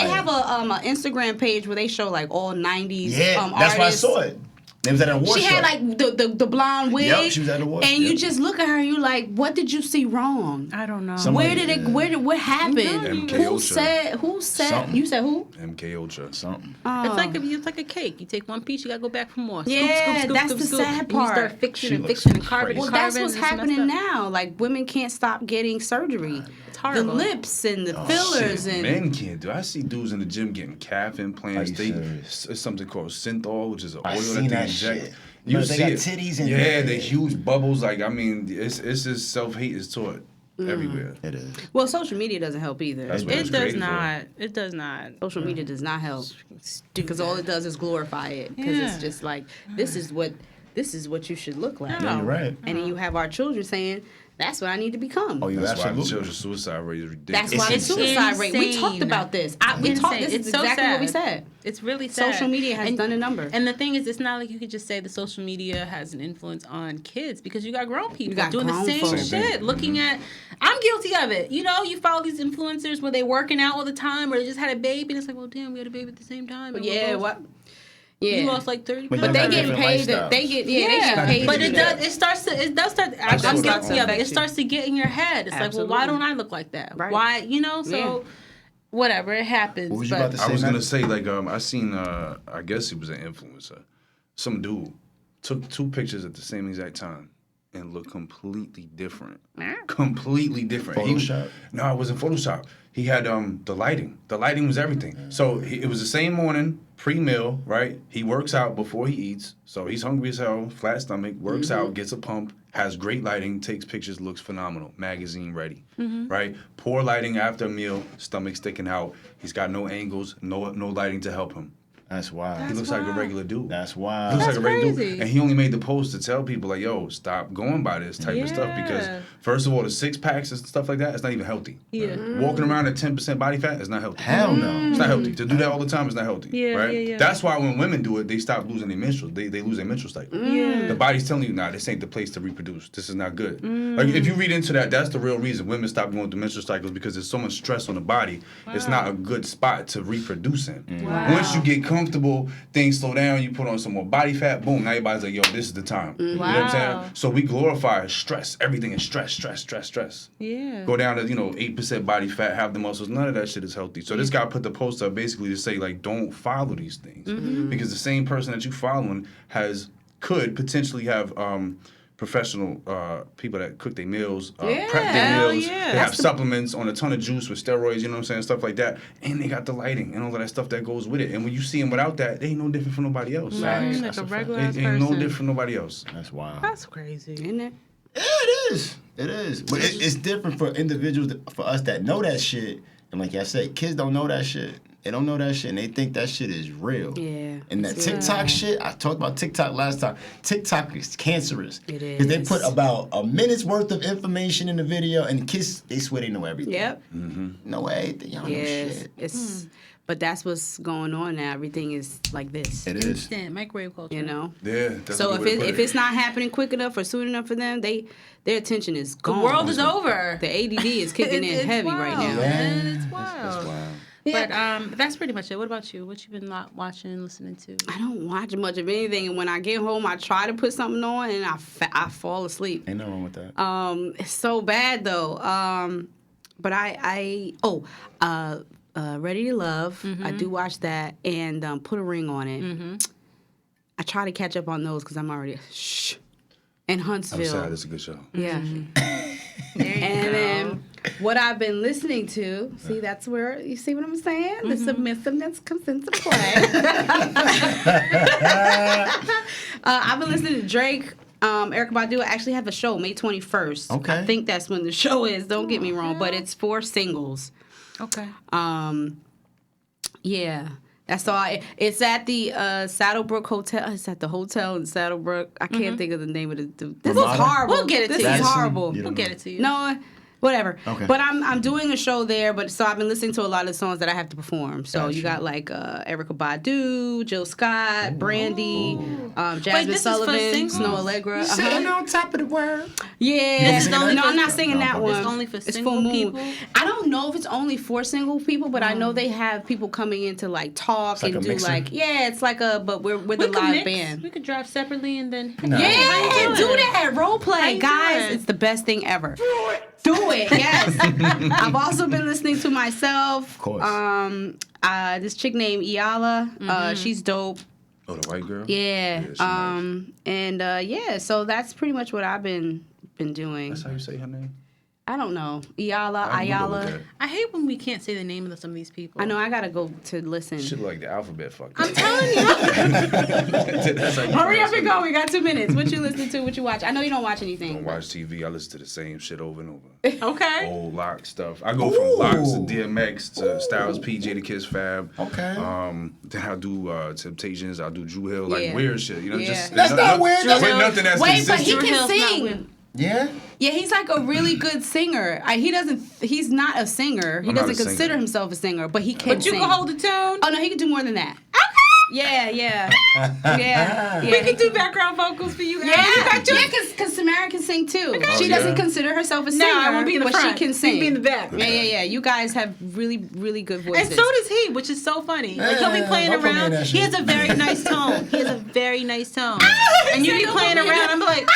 Instagram page where they show like all 90s Yeah, artists. that's why I saw it. They was at an award She show. had like the blonde wig. Yep, she was at the award. And you Yep. just look at her and you like, what did you see wrong? I don't know. Somebody- What happened? MK Who Ultra. said Something. you said who? MK Ultra. Something. It's like a cake. You take one piece, you gotta go back for more. Scoop, Yeah, scoop, scoop, that's scoop, the scoop. sad And part. you start fixing She and looks fixing and carving. crazy. Well, and that's carving, what's and it's messed happening up. now. Like women can't stop getting surgery. It's horrible. The lips and the fillers Shit, and men can't do. I see dudes in the gym getting calf implants. Are you They serious? it's something called synthol, which is an I oil seen that they that inject. shit. You But see they got it. titties and yeah, the huge bubbles. Like I mean, it's just self hate is taught everywhere. It is. well, social media doesn't help either. That's what It it's does created for. not. It does not. Social media does not help because all it does is glorify it. Because Yeah. it's just like this is what you should look like. Yeah, you're right. And then you have our children saying, "That's what I need to become." Oh, you That's why the absolutely. children's suicide rate is ridiculous. That's why the It's suicide rate. We talked insane. about this. We talked. Insane. This It's is so exactly what we sad. said. It's really sad. Social media has done a number. And the thing is, it's not like you could just say the social media has an influence on kids because you got grown people got doing the grown same folks. Same shit. thing. Looking at, I'm guilty of it. You know, you follow these influencers where they working out all the time or they just had a baby and it's like, well, damn, we had a baby at the same time. and we're Yeah. both- What? Yeah. You lost like 30 But But pounds. they got getting different paid. lifestyles. They get they get paid. But to do it that. does. It does start. saw I'm that. guilty of it. It Affect starts to get in your head. It's like, well, why Absolutely. don't I look like that? Right. Why, you know? So, Yeah. whatever, it happens. What was you but about to say? I was man? gonna say like I seen I guess he was an influencer. Some dude took 2 pictures at the same exact time and looked completely different. Completely different. Photoshop? No, it wasn't Photoshop. He had the lighting. The lighting was everything. So it was the same morning, pre-meal, right? He works out before he eats. So he's hungry as hell, flat stomach, works out, gets a pump, has great lighting, takes pictures, looks phenomenal. Magazine ready, right? Poor lighting after a meal, stomach sticking out. He's got no angles, no lighting to help him. That's wild. He looks like a regular dude. That's He wild. looks like a regular crazy. dude. And he only made the post to tell people, like, yo, stop going by this type of stuff. Because, Yeah. first of all, the 6-packs and stuff like that, it's not even healthy. Yeah. Walking around at 10% body fat is not healthy. Hell no. It's not healthy. To do that all the time is not healthy. Yeah, right? yeah, yeah. That's why when women do it, they stop losing their menstrual. They lose their menstrual cycle. Yeah. The body's telling you, nah, this ain't the place to reproduce. This is not good. Like, if you read into that, that's the real reason women stop going through menstrual cycles because there's so much stress on the body. It's not a good spot to reproduce in. Once you get comfortable, things slow down, you put on some more body fat, boom, now your body's like, yo, this is the time. You know what I'm Wow. saying? So we glorify stress. Everything is stress, stress, stress, stress. Yeah. Go down to, 8% body fat, have the muscles. None of that shit is healthy. So this guy put the post up basically to say, like, don't follow these things. Because the same person that you following could potentially have professional people that cook their meals, prep their hell meals. yeah. They have supplements on a ton of juice with steroids, you know what I'm saying, stuff like that. And they got the lighting and all of that stuff that goes with it. And when you see them without that, they ain't no different from nobody else. Right. Facts. Like That's a a fact. regular They ass ain't no person. different from nobody else. That's wild. That's crazy. Isn't it? Yeah, it is. It is. But it's different for individuals, for us that know that shit. And like I said, kids don't know that shit. They don't know that shit, and they think that shit is real. Yeah. And that TikTok shit, I talked about TikTok last time. TikTok is cancerous. It is. Because they put about a minute's worth of information in the video, and kids, they swear they know everything. Yep. Know everything. Y'all know Yes. shit. It's. But that's what's going on now. Everything is like this. It is. Instant microwave culture. You know. Yeah. That's So a good way to put if it's not happening quick enough or soon enough for them, their attention is The gone. world is over. The ADD is kicking in It's heavy wild, right now. man. It's That's wild. wild. But that's pretty much it. What about you? What you been watching and listening to? I don't watch much of anything, and when I get home, I try to put something on, and I fall asleep. Ain't nothing wrong with that. It's so bad though. But Ready to Love. I do watch that, and Put a Ring on It. I try to catch up on those because I'm already and I'm Huntsville. sad. It's a good show. Yeah. And then what I've been listening to, see, that's where, you see what I'm saying? The submissiveness comes into play. I've been listening to Drake. Erykah Badu actually have a show May 21st. Okay. I think that's when the show is. Don't get me wrong, but it's 4 singles. Okay. Yeah. That's all. It's at the Saddlebrook Hotel. It's at the hotel in Saddlebrook. I can't think of the name of the. This is Ramada? horrible. We'll get it to This you. is Madison? horrible. You We'll don't get know. it to you. No, Whatever. Okay. But I'm doing a show there, but so I've been listening to a lot of the songs that I have to perform. So you got like Erykah Badu, Jill Scott, Brandy, Jasmine this is for Sullivan, singles? Snow Allegra. Sitting on top of the world. Yeah. This is only no, for- I'm not singing that one. It's only for It's single full moon. people? I don't know if it's only for single people, but I know they have people coming in to like talk like and a do mixer? like it's like but we're the We could live mix. band. We could drive separately and then. Nah. Yeah, How you do doing? that. Role How play, you guys. doing? It's the best thing ever. Do it, yes. I've also been listening to myself. Of course. This chick named Iala. She's dope. Oh, the white girl. Yeah. she nice. And yeah. So that's pretty much what I've been doing. That's how you say her name. I don't know. Iala, I'm gonna go Ayala. with that. I hate when we can't say the name of some of these people. I know. I gotta go to listen. Shit like the alphabet. Fuck. I'm telling you. That's how you Hurry pronounce up and her go. name. We got 2 minutes. What you listening to? What you watch? I know you don't watch I anything. don't watch TV. I listen to the same shit over and over. Okay. Old lock stuff. I go from locks to DMX to Styles P, Jada Kiss Fab. Okay. Then I do Temptations. I do Drew Hill, like Yeah. weird shit. You know, Yeah. just That's not weird. With That's- nothing that's Wait, but he consistent. Drew can Hill's not sing. weird. Yeah. Yeah, he's like a really good singer. He's not a singer. He I'm not doesn't a consider singer. himself a singer, but he can But you sing. can hold the tune. Oh no, he can do more than that. Yeah, yeah, yeah. We can do background vocals for you guys. Yeah, because Samara can sing too. Oh, She yeah. doesn't consider herself a singer, No, I won't be in the but front. she can You sing. can be in the back. Yeah. You guys have really, really good voices. And so does he, which is so funny. Like he'll be Yeah, playing don't put me in around. that He has shit. a very nice tone. He has a very nice tone. And you be Don't playing put me in around. I'm like,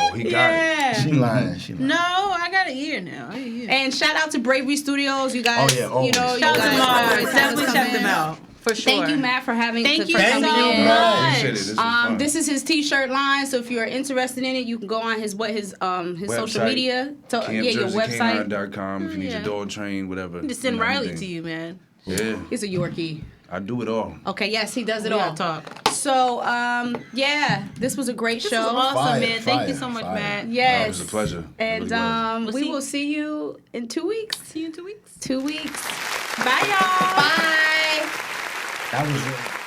Oh, he got it. Yeah. She lying. She lying. no, I got an ear now. I got an ear. And shout out to Bravery Studios, you guys. Oh, yeah, you always. know, Shout you out to guys Mars. always Definitely come check them in. out. For sure. Thank you, Matt, for having Thank you for so coming in. much. Appreciate it. This was fun. This is his T-shirt line, so if you are interested in it, you can go on his social Website, media. Your website. CampJerseyK9.com if you need Yeah. your dog trained, whatever. Just send You know, Riley anything. to you, man. Yeah, He's a Yorkie. I do it all. Okay, yes, he does it We all. gotta talk. So, yeah, this was a great This show. was awesome, Fire, man. Thank you fire, so much, fire. Matt. Yes, Oh, it was a pleasure. It And really was. We'll we see- will see you in 2 weeks. See you in 2 weeks. 2 weeks. Bye, y'all. Bye. That was it.